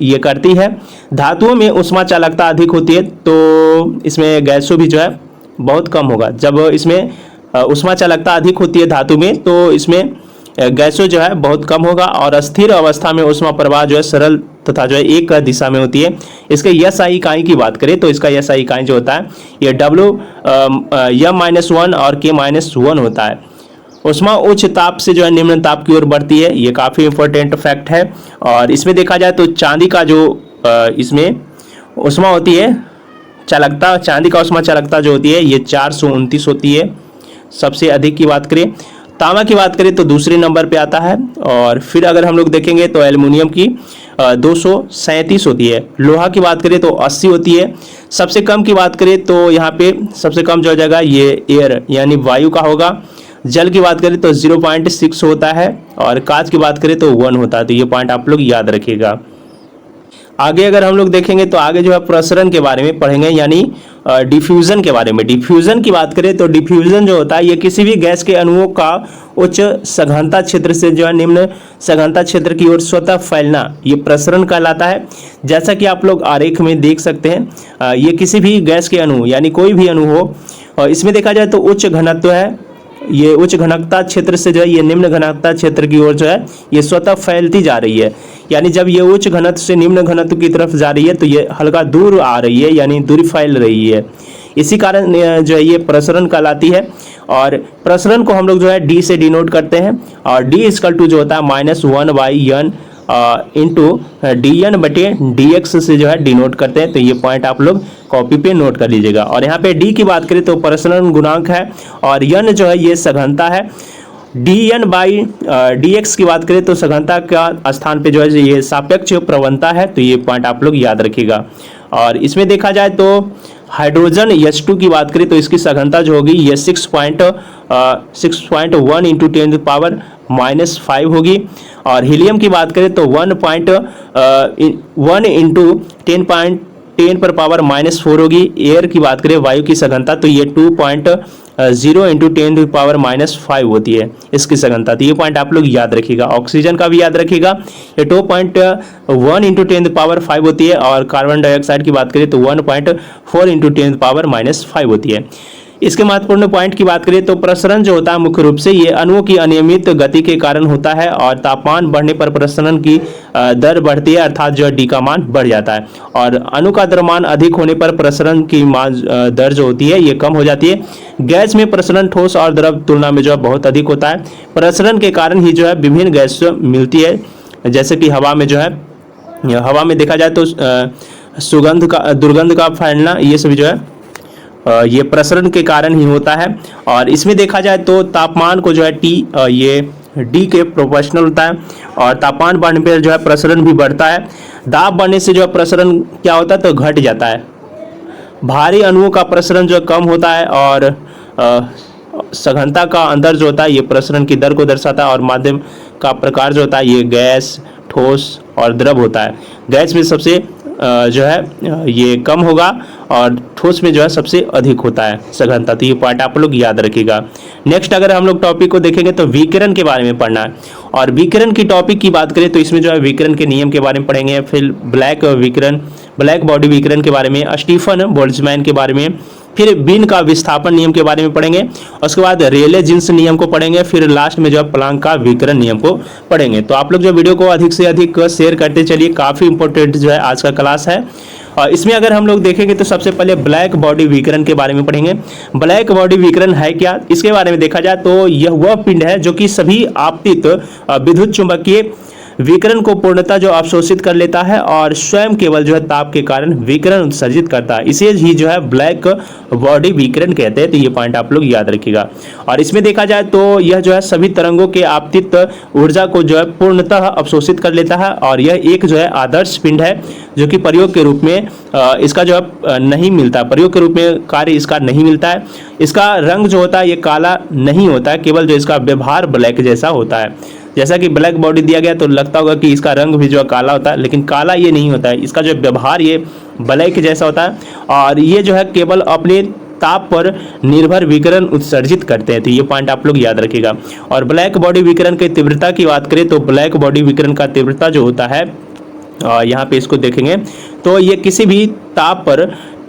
ये करती है। धातुओं में उष्मा चालकता अधिक होती है तो इसमें गैसों भी जो है बहुत कम होगा। जब इसमें उष्मा चालकता अधिक होती है धातु में तो इसमें गैसों जो है बहुत कम होगा, और अस्थिर अवस्था में उष्मा प्रवाह जो है सरल तथा जो है एक दिशा में होती है। इसके एसआई इकाई की बात करें तो इसका एसआई इकाई जो होता है ये W-1 और K-1 होता है। उष्मा उच्च ताप से जो है निम्न ताप की ओर बढ़ती है, ये काफ़ी इंपॉर्टेंट फैक्ट है। और इसमें देखा जाए तो चांदी का जो इसमें उष्मा होती है चालकता, चांदी का उष्मा चालकता जो होती है ये 429 होती है सबसे अधिक की बात करें। तांबा की बात करें तो दूसरे नंबर पे आता है, और फिर अगर हम लोग देखेंगे तो एल्युमिनियम की 237 होती है। लोहा की बात करें तो 80 होती है। सबसे कम की बात करें तो यहाँ पे सबसे कम जो हो जाएगा ये एयर यानी वायु का होगा। जल की बात करें तो 0.6 होता है, और कांच की बात करें तो 1 होता है। तो ये पॉइंट आप लोग याद रखिएगा। आगे अगर हम लोग देखेंगे तो आगे जो है प्रसरण के बारे में पढ़ेंगे, यानी डिफ्यूजन के बारे में। डिफ्यूजन की बात करें तो डिफ्यूजन जो होता है ये किसी भी गैस के अणुओं का उच्च सघनता क्षेत्र से जो है निम्न सघनता क्षेत्र की ओर स्वतः फैलना, ये प्रसरण कहलाता है। जैसा कि आप लोग आरेख में देख सकते हैं, ये किसी भी गैस के अणु यानी कोई भी अणु हो, और इसमें देखा जाए तो उच्च घनत्व है, ये उच्च घनत्वता क्षेत्र से जो है ये निम्न घनत्वता क्षेत्र की ओर जो है ये स्वतः फैलती जा रही है। यानी जब ये उच्च घनत्व से निम्न घनत्व की तरफ जा रही है तो ये हल्का दूर आ रही है, यानी दूरी फैल रही है। इसी कारण जो है ये प्रसरण कहलाती है। और प्रसरण को हम लोग जो है डी से डिनोट करते हैं, और डी इक्वल टू जो होता है -1/n इंटू dn/dx से जो है डिनोट करते हैं। तो ये पॉइंट आप लोग कॉपी पे नोट कर लीजिएगा। और यहाँ पे डी की बात करें तो प्रसरण गुणांक है, और n जो है ये सघनता है। dn/dx की बात करें तो सघनता का स्थान पे जो है ये सापेक्ष प्रवणता है। तो ये पॉइंट आप लोग याद रखिएगा। और इसमें देखा जाए तो हाइड्रोजन H2 की बात करें तो इसकी सघनता जो होगी ये 6.1 इंटू 10⁻⁻5 होगी। और हीलियम की बात करें तो 1 इंटू 10⁻⁻4 होगी। एयर की बात करें वायु की सघनता तो ये 2.0 इंटू 10⁻⁻5 होती है इसकी सघनता। तो ये पॉइंट आप लोग याद रखिएगा। ऑक्सीजन का भी याद रखिएगा, ये 2.1 इंटू 10⁻5 होती है। और कार्बन डाइऑक्साइड की बात करें तो 1.4 इंटू 10⁻⁻5 होती है। इसके महत्वपूर्ण पॉइंट की बात करें तो प्रसरण जो होता है मुख्य रूप से ये अणुओं की अनियमित गति के कारण होता है, और तापमान बढ़ने पर प्रसरण की दर बढ़ती है, अर्थात जो डी का मान बढ़ जाता है। और अणु का द्रव्यमान अधिक होने पर प्रसरण की दर जो होती है ये कम हो जाती है। गैस में प्रसरण ठोस और द्रव तुलना में जो है बहुत अधिक होता है। प्रसरण के कारण ही जो है विभिन्न गैस मिलती है, जैसे कि हवा में जो है, हवा में देखा जाए तो सुगंध का दुर्गंध का फैलना ये सभी जो है ये प्रसरण के कारण ही होता है। और इसमें देखा जाए तो तापमान को जो है ये डी के प्रोपोर्शनल होता है, और तापमान बढ़ने पर जो है प्रसरण भी बढ़ता है। दाब बढ़ने से जो है प्रसरण क्या होता है तो घट जाता है। भारी अणुओं का प्रसरण जो कम होता है, और सघनता का अंतर जो होता है ये प्रसरण की दर को दर्शाता है। और माध्यम का प्रकार जो होता है ये गैस, ठोस और द्रव होता है। गैस में सबसे जो है ये कम होगा, और ठोस में जो है सबसे अधिक होता है सघनता। तो ये पॉइंट आप लोग याद रखिएगा। नेक्स्ट अगर हम लोग टॉपिक को देखेंगे तो विकिरण के बारे में पढ़ना है। और विकिरण की टॉपिक की बात करें तो इसमें जो है विकिरण के नियम के बारे में पढ़ेंगे, फिर ब्लैक बॉडी विकिरण के बारे में, स्टीफन बोल्ट्जमैन के बारे में, फिर बीन का विस्थापन नियम के बारे में पढ़ेंगे, उसके बाद रेले जीन्स नियम को पढ़ेंगे, फिर लास्ट में जो है प्लांक का विकिरण नियम को पढ़ेंगे। तो आप लोग जो वीडियो को अधिक से अधिक शेयर करते चलिए, काफ़ी इंपॉर्टेंट जो है आज का क्लास है। और इसमें अगर हम लोग देखेंगे तो सबसे पहले ब्लैक बॉडी विकिरण के बारे में पढ़ेंगे। ब्लैक बॉडी विकिरण है क्या, इसके बारे में देखा जाए तो यह वह पिंड है जो कि सभी आपतित विद्युत चुंबकीय विकिरण को पूर्णतः जो अवशोषित कर लेता है और स्वयं केवल जो है ताप के कारण विकिरण उत्सर्जित करता है, इसे ही जो है ब्लैक बॉडी विकिरण कहते हैं। तो ये पॉइंट आप लोग याद रखिएगा। और इसमें देखा जाए तो यह जो है सभी तरंगों के आपतित ऊर्जा को जो है पूर्णतः अवशोषित कर लेता है और यह एक जो है आदर्श पिंड है जो कि प्रयोग के रूप में इसका जो है नहीं मिलता, प्रयोग के रूप में कार्य इसका नहीं मिलता है। इसका रंग जो होता है ये काला नहीं होता है, केवल जो इसका व्यवहार ब्लैक जैसा होता है। जैसा कि ब्लैक बॉडी दिया गया तो लगता होगा कि इसका रंग भी जो है काला होता है, लेकिन काला ये नहीं होता है, इसका जो व्यवहार ये ब्लैक जैसा होता है और ये जो है केवल अपने ताप पर निर्भर विकिरण उत्सर्जित करते हैं। तो ये पॉइंट आप लोग याद रखिएगा। और ब्लैक बॉडी विकिरण की तीव्रता की बात करें तो ब्लैक बॉडी विकिरण का तीव्रता जो होता है यहाँ पे इसको देखेंगे तो ये किसी भी ताप पर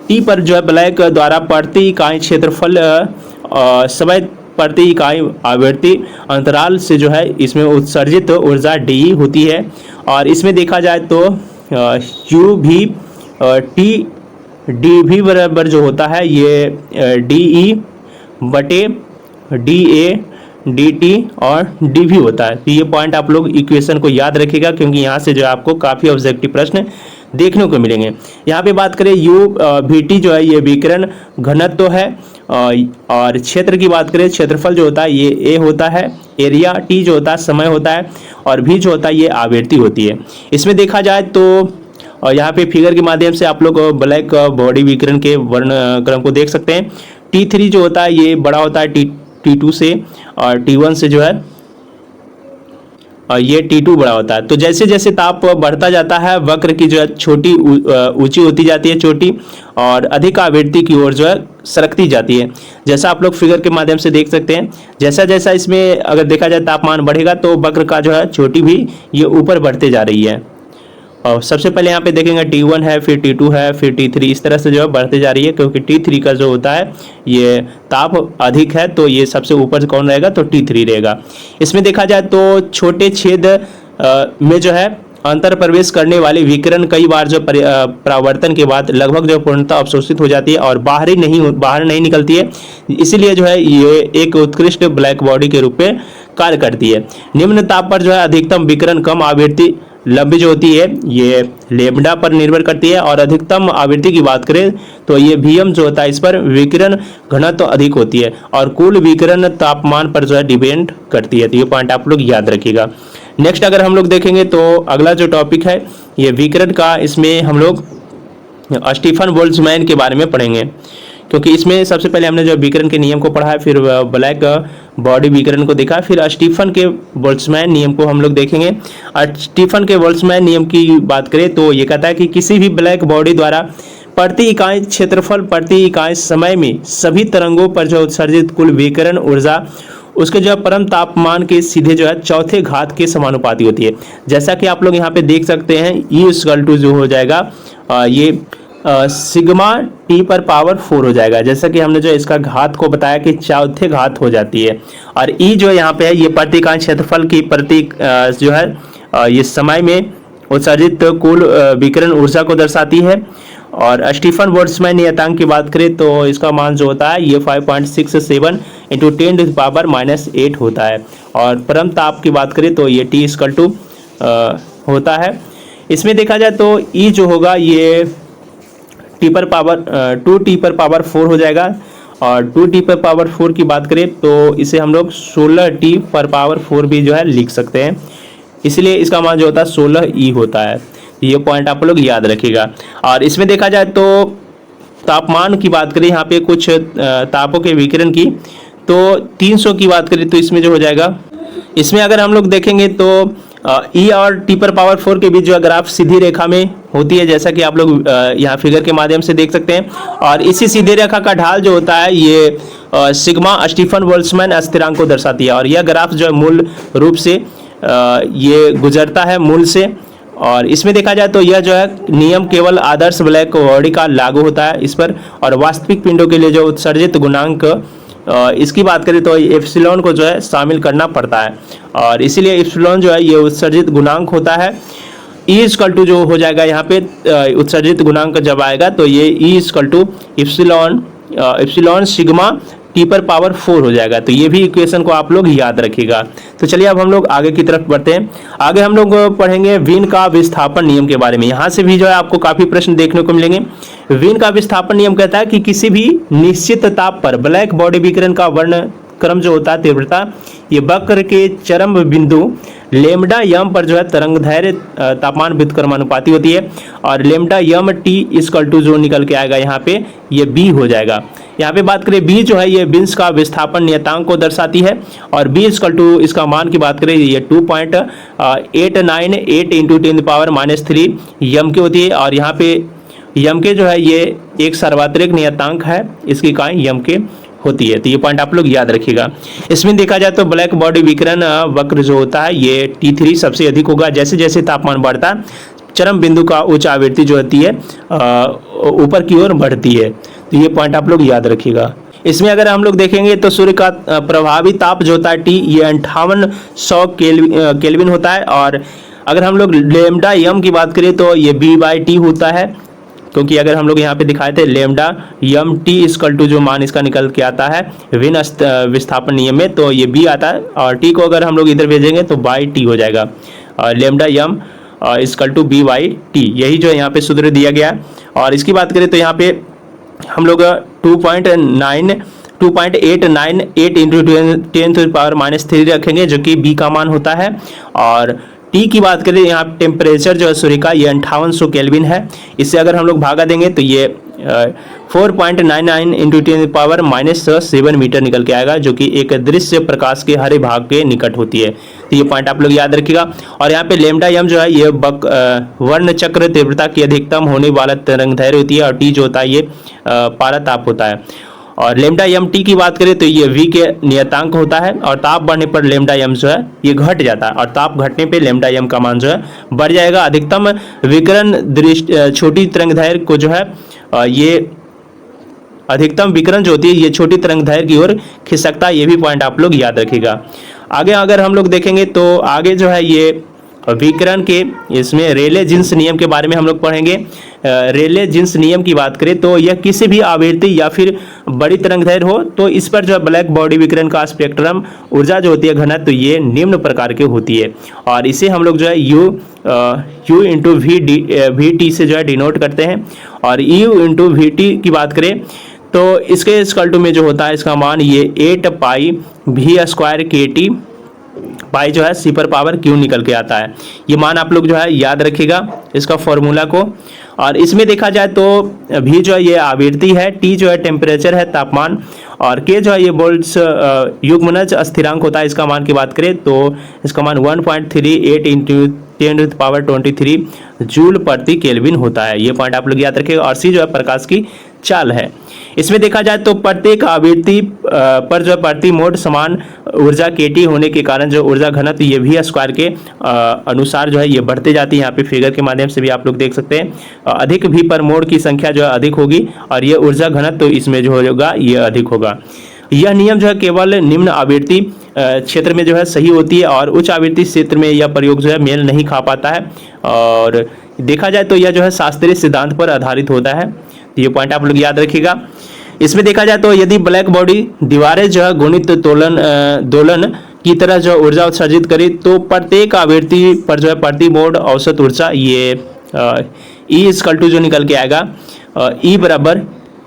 टी पर जो है ब्लैक द्वारा प्रति इकाई क्षेत्रफल समय प्रति इकाई आवृत्ति अंतराल से जो है इसमें उत्सर्जित ऊर्जा डी होती है। और इसमें देखा जाए तो यू भी टी डी भी बराबर जो होता है ये डी ई बटे डी ए डी टी और डी भी होता है। तो ये पॉइंट आप लोग इक्वेशन को याद रखिएगा क्योंकि यहाँ से जो है आपको काफ़ी ऑब्जेक्टिव प्रश्न देखने को मिलेंगे। यहाँ पे बात करें यू भी टी जो है ये विकिरण घनत्व है और क्षेत्र की बात करें क्षेत्रफल जो होता है ये ए होता है, एरिया टी जो होता है समय होता है और भी जो होता है ये आवृत्ति होती है। इसमें देखा जाए तो यहाँ पे फिगर के माध्यम से आप लोग ब्लैक बॉडी विकिरण के वर्ण क्रम को देख सकते हैं। T3 जो होता है ये बड़ा होता है T2 से और T1 से जो है और ये T2 बड़ा होता है। तो जैसे जैसे ताप बढ़ता जाता है वक्र की जो है छोटी ऊंची होती जाती है चोटी और अधिक आवृत्ति की ओर जो है सरकती जाती है। जैसा आप लोग फिगर के माध्यम से देख सकते हैं, जैसा जैसा इसमें अगर देखा जाए तापमान बढ़ेगा तो वक्र का जो है चोटी भी ये ऊपर बढ़ते जा रही है। और सबसे पहले यहाँ पे देखेंगे T1 है, फिर T2 है, फिर T3, इस तरह से जो है बढ़ते जा रही है क्योंकि T3 का जो होता है ये ताप अधिक है तो ये सबसे ऊपर कौन रहेगा तो T3 रहेगा। इसमें देखा जाए तो छोटे छेद में जो है अंतर प्रवेश करने वाली विकिरण कई बार जो परावर्तन के बाद लगभग जो पूर्णतः अवशोषित हो जाती है और बाहर नहीं निकलती है, इसीलिए जो है ये एक उत्कृष्ट ब्लैक बॉडी के रूप में कार्य करती है। निम्न ताप पर जो है अधिकतम विकिरण कम आवृत्ति लंबी जो होती है ये लेमडा पर निर्भर करती है और अधिकतम आवृत्ति की बात करें तो ये Vm जो होता है इस पर विकिरण घनत्व तो अधिक होती है और कुल विकिरण तापमान पर जो है डिपेंड करती है। तो ये पॉइंट आप लोग याद रखिएगा। नेक्स्ट अगर हम लोग देखेंगे तो अगला जो टॉपिक है ये विकिरण का, इसमें हम लोग स्टीफन बोल्ट्जमैन के बारे में पढ़ेंगे क्योंकि इसमें सबसे पहले हमने जो विकिरण के नियम को पढ़ा है, फिर ब्लैक बॉडी विकिरण को देखा, फिर स्टीफन के बोल्ट्जमैन नियम को हम लोग देखेंगे। स्टीफन के बोल्ट्जमैन नियम की बात करें तो ये कहता है कि किसी भी ब्लैक बॉडी द्वारा प्रति इकाई क्षेत्रफल प्रति इकाई समय में सभी तरंगों पर जो उत्सर्जित कुल विकिरण ऊर्जा उसके जो परम तापमान के सीधे जो है चौथे घात के समानुपाती होती है। जैसा कि आप लोग यहाँ पे देख सकते हैं E= जो हो जाएगा ये सिग्मा टी पर पावर 4 हो जाएगा। जैसा कि हमने जो इसका घात को बताया कि चौथे घात हो जाती है और ई जो यहाँ पे है ये प्रति इकाई क्षेत्रफल की प्रति जो है ये समय में उत्सर्जित कुल विकिरण ऊर्जा को दर्शाती है। और स्टीफन बोल्ट्जमैन नियतांक की बात करें तो इसका मान जो होता है ये 5.67 × 10⁻⁸ होता है। और परम ताप की बात करें तो ये T= होता है। इसमें देखा जाए तो ई जो होगा ये 2T पर पावर 4 हो जाएगा और 2T पर पावर 4 की बात करें तो इसे हम लोग 16T पर पावर 4 भी जो है लिख सकते हैं, इसलिए इसका मान जो होता है 16E होता है। ये पॉइंट आप लोग याद रखिएगा। और इसमें देखा जाए तो तापमान की बात करें यहाँ पे कुछ तापों के विकिरण की तो 300 की बात करें तो इसमें जो हो जाएगा, इसमें अगर हम लोग देखेंगे तो E और T पर पावर 4 के बीच जो ग्राफ सीधी रेखा में होती है, जैसा कि आप लोग यहाँ फिगर के माध्यम से देख सकते हैं। और इसी सीधी रेखा का ढाल जो होता है ये सिग्मा स्टीफन बोल्ट्जमैन स्थिरांक को दर्शाती है और यह ग्राफ जो है मूल रूप से ये गुजरता है मूल से। और इसमें देखा जाए तो यह जो है नियम केवल आदर्श ब्लैक बॉडी का लागू होता है इस पर, और वास्तविक पिंडों के लिए जो उत्सर्जित गुणांक इसकी बात करें तो एप्सिलॉन को जो है शामिल करना पड़ता है और इसीलिए एप्सिलॉन जो है ये उत्सर्जित गुणांक होता है। E= जो हो जाएगा यहाँ पे उत्सर्जित गुणांक जब आएगा तो ये E= एप्सिलॉन सिग्मा टी पर पावर 4 हो जाएगा। तो ये भी इक्वेशन को आप लोग याद रखिएगा। तो चलिए अब हम लोग आगे की तरफ बढ़ते हैं। आगे हम लोग पढ़ेंगे विन का विस्थापन नियम के बारे में। यहाँ से भी जो है आपको काफी प्रश्न देखने को मिलेंगे। विन का विस्थापन नियम कहता है कि किसी भी निश्चित ताप पर ब्लैक बॉडी विकिरण का वर्ण क्रम जो होता है, तीव्रता, ये वक्र के चरम बिंदु लेमडा यम पर जो है तरंगदैर्घ्य तापमान व्युत्क्रमानुपाती होती है। और lambda M T equal to जो निकल के आएगा यहाँ पे ये बी हो जाएगा। यहाँ पे बात करें बी जो है ये विन्स का विस्थापन नियतांक को दर्शाती है। और बी इक्वल टू इसका मान की बात करें ये 2.898 इंटू 10⁻³ यम के होती है। और यहाँ पे यम के जो है ये एक सार्वत्रिक नियतांक है, इसकी इकाई यम के होती है। तो ये पॉइंट आप लोग याद रखिएगा। इसमें देखा जाए तो ब्लैक बॉडी विकिरण वक्र जो होता है ये T3 सबसे अधिक होगा। जैसे जैसे तापमान बढ़ता है चरम बिंदु का उच्च आवृत्ति जो होती है ऊपर की ओर बढ़ती है। तो ये पॉइंट आप लोग याद रखिएगा। इसमें अगर हम लोग देखेंगे तो सूर्य का प्रभावी ताप जो होता है T ये 5800 केल्विन होता है। और अगर हम लोग लेमडा यम की बात करें तो ये B/T होता है, क्योंकि अगर हम लोग यहाँ पे दिखाए थे lambda M T equal to जो मान इसका निकल के आता है विन विस्थापन नियम में, तो ये बी आता है। और टी को अगर हम लोग इधर भेजेंगे तो बाई टी हो जाएगा। और lambda Yama equal to B/T यही जो है यहाँ पे सूत्र दिया गया है। और इसकी बात करें तो यहाँ पे हम लोग 2.898 इंटू 10⁻³ रखेंगे जो कि बी का मान होता है। और टी की बात करें यहाँ टेम्परेचर जो है सूर्य का ये 5800 केल्विन है। इससे अगर हम लोग भागा देंगे तो ये 4.99 इंटू 10⁻⁻7 मीटर निकल के आएगा, जो कि एक दृश्य प्रकाश के हरे भाग के निकट होती है। तो ये पॉइंट आप लोग याद रखिएगा। और यहाँ पे लेमडा यम जो है ये वर्ण चक्र तीव्रता की अधिकतम होने वाला तरंगदैर्घ्य होती है। और टी जो होता है ये पारा ताप होता है। और लेमडा यम टी की बात करें तो ये v के नियतांक होता है। और ताप बढ़ने पर लेमडा यम जो है ये घट जाता है। और ताप घटने पे लेमडा यम का मान जो है बढ़ जाएगा। अधिकतम विकिरण छोटी तरंगदैर्घ्य को जो है ये अधिकतम विकिरण जो होती है ये छोटी तरंगदैर्घ्य की ओर खिसकता है। ये भी पॉइंट आप लोग याद रखिएगा। आगे अगर हम लोग देखेंगे तो आगे जो है ये विकिरण के इसमें रेले जीन्स नियम के बारे में हम लोग पढ़ेंगे। रेले जीन्स नियम की बात करें तो यह किसी भी आवृत्ति या फिर बड़ी तरंगदैर्घ्य हो तो इस पर जो ब्लैक बॉडी विकिरण का स्पेक्ट्रम ऊर्जा जो होती है घनत्व तो ये निम्न प्रकार की होती है। और इसे हम लोग जो है U इंटू VT से जो है डिनोट करते हैं। और U इंटू VT की बात करें तो इसके इक्वल टू में जो होता है इसका मान ये 8πV² KT पाई जो है C पर पावर Q निकल के आता है। ये मान आप लोग जो है याद रखिएगा इसका फॉर्मूला को। और इसमें देखा जाए तो V जो है ये आवृत्ति है, T जो है टेम्परेचर है तापमान, और K जो है ये बोल्ट्स युग्मनज स्थिरांक होता है। इसका मान की बात करें तो इसका मान 1.38 इंटू 10⁻23 जूल प्रति केल्विन होता है। ये पॉइंट आप लोग याद रखिएगा। और C जो है प्रकाश की चाल है। इसमें देखा जाए तो प्रत्येक आवृत्ति पर जो प्रति मोड समान ऊर्जा KT होने के कारण जो ऊर्जा घनत्व ये V² के अनुसार जो है ये बढ़ते जाती है। यहाँ पे फिगर के माध्यम से भी आप लोग देख सकते हैं। अधिक V पर मोड की संख्या जो है अधिक होगी और ये ऊर्जा घनत्व तो इसमें जो होगा ये अधिक होगा। यह नियम जो है केवल निम्न आवृत्ति क्षेत्र में जो है सही होती है और उच्च आवृत्ति क्षेत्र में यह प्रयोग जो है मेल नहीं खा पाता है। और देखा जाए तो यह जो है शास्त्रीय सिद्धांत पर आधारित होता है। तो ये पॉइंट आप लोग याद रखिएगा। इसमें देखा जाए तो यदि ब्लैक बॉडी दीवारें जो है गुणित दोलन की तरह जो ऊर्जा उत्सर्जित करे तो प्रत्येक आवृत्ति पर जो है प्रति मोड औसत ऊर्जा ये E= जो निकल के आएगा E बराबर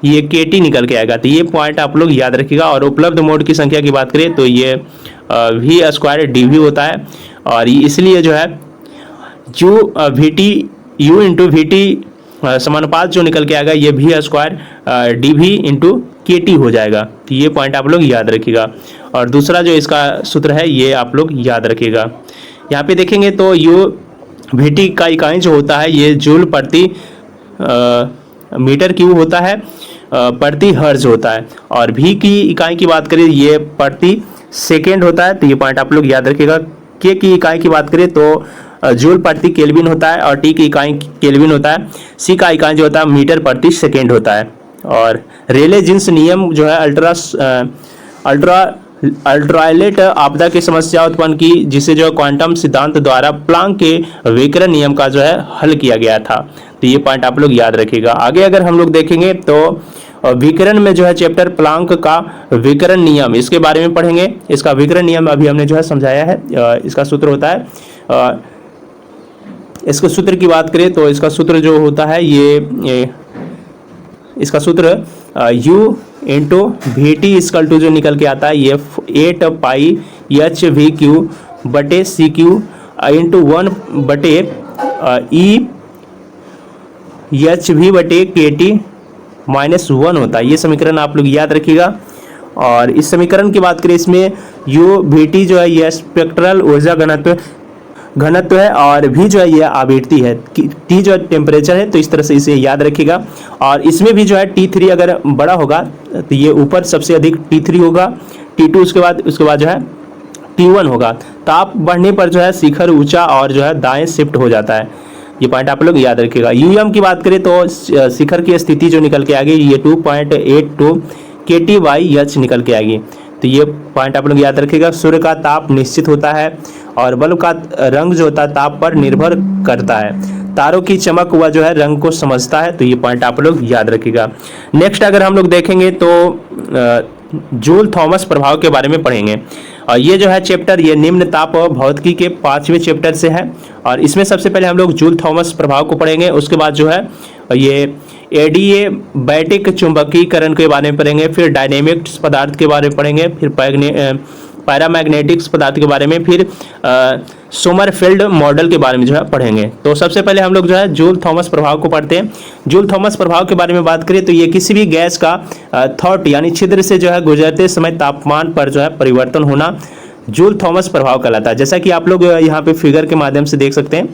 ये KT निकल के आएगा। तो ये पॉइंट आप लोग याद रखिएगा। और उपलब्ध मोड की संख्या की बात करें तो ये V² dV होता है। और इसलिए जो है U इंटू VT समानुपात जो निकल के आएगा ये V² dV इंटू KT हो जाएगा। तो ये पॉइंट आप लोग याद रखिएगा। और दूसरा जो इसका सूत्र है ये आप लोग याद रखिएगा। यहाँ पे देखेंगे तो VT का इकाई जो होता है ये जूल प्रति मीटर क्यूब होता है, प्रति हर्ज होता है। और V की इकाई की बात करें ये प्रति सेकेंड होता है। तो ये पॉइंट आप लोग याद रखिएगा। K की इकाई की बात करें तो जूल प्रति केल्विन होता है और T की इकाई केल्विन होता है। C का इकाई जो होता है मीटर प्रति सेकेंड होता है। और रेले जीन्स नियम जो है अल्ट्रावायलेट आपदा की समस्या उत्पन्न की, जिसे जो क्वांटम सिद्धांत द्वारा प्लांक के विकिरण नियम का जो है हल किया गया था। तो ये पॉइंट आप लोग याद रखिएगा। आगे अगर हम लोग देखेंगे तो और विकिरण में जो है चैप्टर प्लांक का विकिरण नियम, इसके बारे में पढ़ेंगे। इसका विकिरण नियम अभी हमने जो है समझाया है। इसका सूत्र होता है, इसके सूत्र की बात करें तो इसका सूत्र जो होता है ये इसका सूत्र U into V T equal to जो निकल के आता है ये 8 पाई एच वी क्यू बटे सी क्यू इंटू 1 बटे ई एच वी बटे के टी -1 होता है। ये समीकरण आप लोग याद रखिएगा। और इस समीकरण की बात करें, इसमें यू वी टी जो है ये स्पेक्ट्रल ऊर्जा घनत्व है और भी जो है ये आवृत्ति है, टी जो है टेम्परेचर है। तो इस तरह से इसे याद रखिएगा। और इसमें भी जो है T3 अगर बड़ा होगा तो ये ऊपर सबसे अधिक T3 होगा, T2 उसके बाद जो है T1 होगा। ताप बढ़ने पर जो है शिखर ऊंचा और जो है दाएं शिफ्ट हो जाता है। ये पॉइंट आप लोग याद रखिएगा। यूएम की बात करें तो शिखर की स्थिति जो निकल के आ गई ये 2.82 kTh निकल के आएगी। तो ये पॉइंट आप लोग याद रखिएगा। सूर्य का ताप निश्चित होता है और बल्ब का रंग जो होता है ताप पर निर्भर करता है। तारों की चमक वह जो है रंग को समझता है। तो ये पॉइंट आप लोग याद रखिएगा। नेक्स्ट अगर हम लोग देखेंगे तो जूल थॉमस प्रभाव के बारे में पढ़ेंगे। और ये जो है चैप्टर ये निम्न ताप भौतिकी के 5वें चैप्टर से है। और इसमें सबसे पहले हम लोग जूल थॉमस प्रभाव को पढ़ेंगे। उसके बाद जो है ये एडीए बैटिक चुंबकीकरण के बारे में पढ़ेंगे, फिर डायनेमिक्स पदार्थ के बारे में पढ़ेंगे, फिर पैरामैग्नेटिक्स पदार्थ के बारे में, फिर सोमरफेल्ड मॉडल के बारे में जो है पढ़ेंगे। तो सबसे पहले हम लोग जो है जूल थॉमस प्रभाव को पढ़ते हैं। जूल थॉमस प्रभाव के बारे में बात करें तो ये किसी भी गैस का थॉट यानी छिद्र से जो है गुजरते समय तापमान पर जो है परिवर्तन होना जूल थॉमस प्रभाव कहलाता है। जैसा कि आप लोग यहाँ पे फिगर के माध्यम से देख सकते हैं,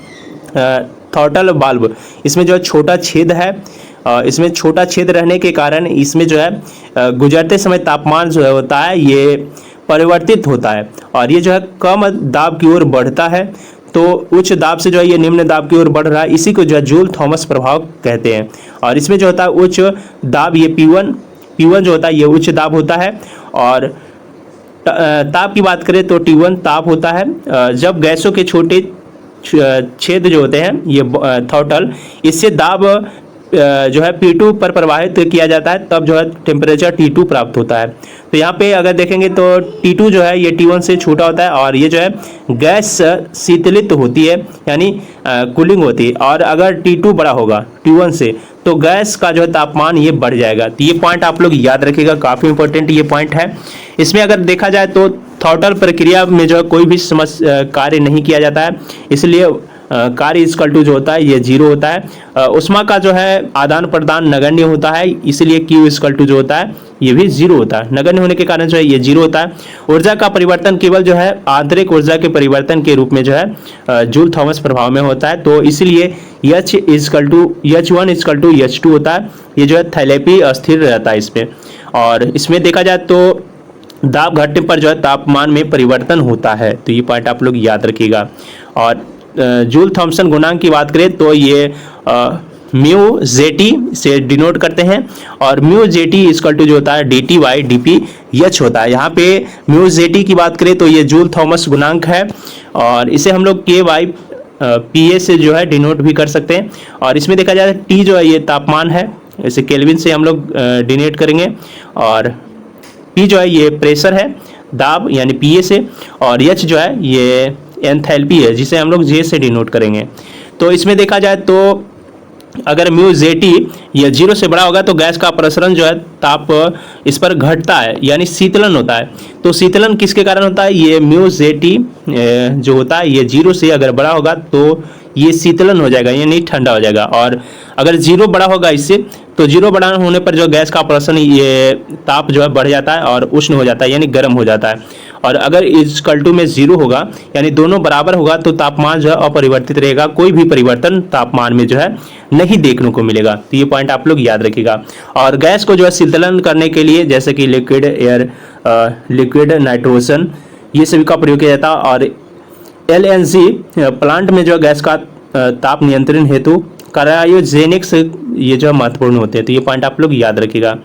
थॉटल बाल्ब, इसमें जो है छोटा छेद है। इसमें छोटा छेद रहने के कारण इसमें जो है गुजरते समय तापमान जो है होता है ये परिवर्तित होता है और ये जो है कम दाब की ओर बढ़ता है। तो उच्च दाब से जो है ये निम्न दाब की ओर बढ़ रहा है, इसी को जो है जूल थॉमस प्रभाव कहते हैं। और इसमें जो होता है उच्च दाब ये P1 जो होता है ये उच्च दाब होता है। और ताप की बात करें तो T1 ताप होता है। जब गैसों के छोटे छेद जो होते हैं ये थॉटल, इससे दाब जो है P2 पर प्रवाहित किया जाता है, तब जो है टेम्परेचर T2 प्राप्त होता है। तो यहाँ पे अगर देखेंगे तो T2 जो है ये T1 से छोटा होता है और ये जो है गैस शीतलित होती है यानी कूलिंग होती है। और अगर T2 बड़ा होगा T1 से तो गैस का जो है तापमान ये बढ़ जाएगा। तो ये पॉइंट आप लोग याद रखिएगा, काफ़ी इंपॉर्टेंट ये पॉइंट है। इसमें अगर देखा जाए तो थॉटल प्रक्रिया में जो है कोई भी कार्य नहीं किया जाता है, इसलिए कार्य इक्वल टू जो होता है ये 0 होता है। उष्मा का जो है आदान प्रदान नगण्य होता है, इसलिए Q इक्वल टू जो होता है ये भी 0 होता है। नगण्य होने के कारण जो है ये 0 होता है। ऊर्जा का परिवर्तन केवल जो है आंतरिक ऊर्जा के परिवर्तन के रूप में जो है जूल थॉमस प्रभाव में होता है। तो इसलिए H1 इक्वल टू H2 होता है। ये जो है थैलेपी अस्थिर रहता है इसमें। और इसमें देखा जाए तो दाब घटने पर जो है तापमान में परिवर्तन होता है। तो ये पॉइंट आप लोग याद रखिएगा। और जूल थॉमसन गुणांक की बात करें तो ये म्यू जेटी से डिनोट करते हैं। और म्यू जेटी इक्वल टू जो होता है DT/dph होता है। यहाँ पे म्यू जेटी की बात करें तो ये जूल थॉमस गुणांक है और इसे हम लोग KY/PA से जो है डिनोट भी कर सकते हैं। और इसमें देखा जाए T जो है ये तापमान है, इसे केल्विन से हम लोग डिनोट करेंगे। और P जो है ये प्रेशर है, दाब यानी PA से। और H जो है ये एंथैल्पी है, जिसे हम लोग J से डिनोट करेंगे। तो इसमें देखा जाए तो अगर म्यू जेटी ये 0 से बड़ा होगा तो गैस का प्रसरण जो है ताप इस पर घटता है यानी शीतलन होता है। तो शीतलन किसके कारण होता है, ये म्यू जेटी जो होता है ये 0 से अगर बड़ा होगा तो ये शीतलन हो जाएगा यानी ठंडा हो जाएगा। और अगर 0 बड़ा होगा इससे तो 0 बड़ा होने पर जो गैस का प्रसरण ये ताप जो है बढ़ जाता है और उष्ण हो जाता है यानी गर्म हो जाता है। और अगर इक्वल टू में 0 होगा यानी दोनों बराबर होगा तो तापमान जो है अपरिवर्तित रहेगा, कोई भी परिवर्तन तापमान में जो है नहीं देखने को मिलेगा। तो ये पॉइंट आप लोग याद रखिएगा। और गैस को जो है शीतलन करने के लिए जैसे कि लिक्विड एयर, लिक्विड नाइट्रोजन ये सभी का प्रयोग किया जाता है। और LNG प्लांट में जो गैस का ताप नियंत्रण हेतु क्रायोजेनिक्स ये जो महत्वपूर्ण होते हैं। तो ये पॉइंट आप लोग याद रखिएगा।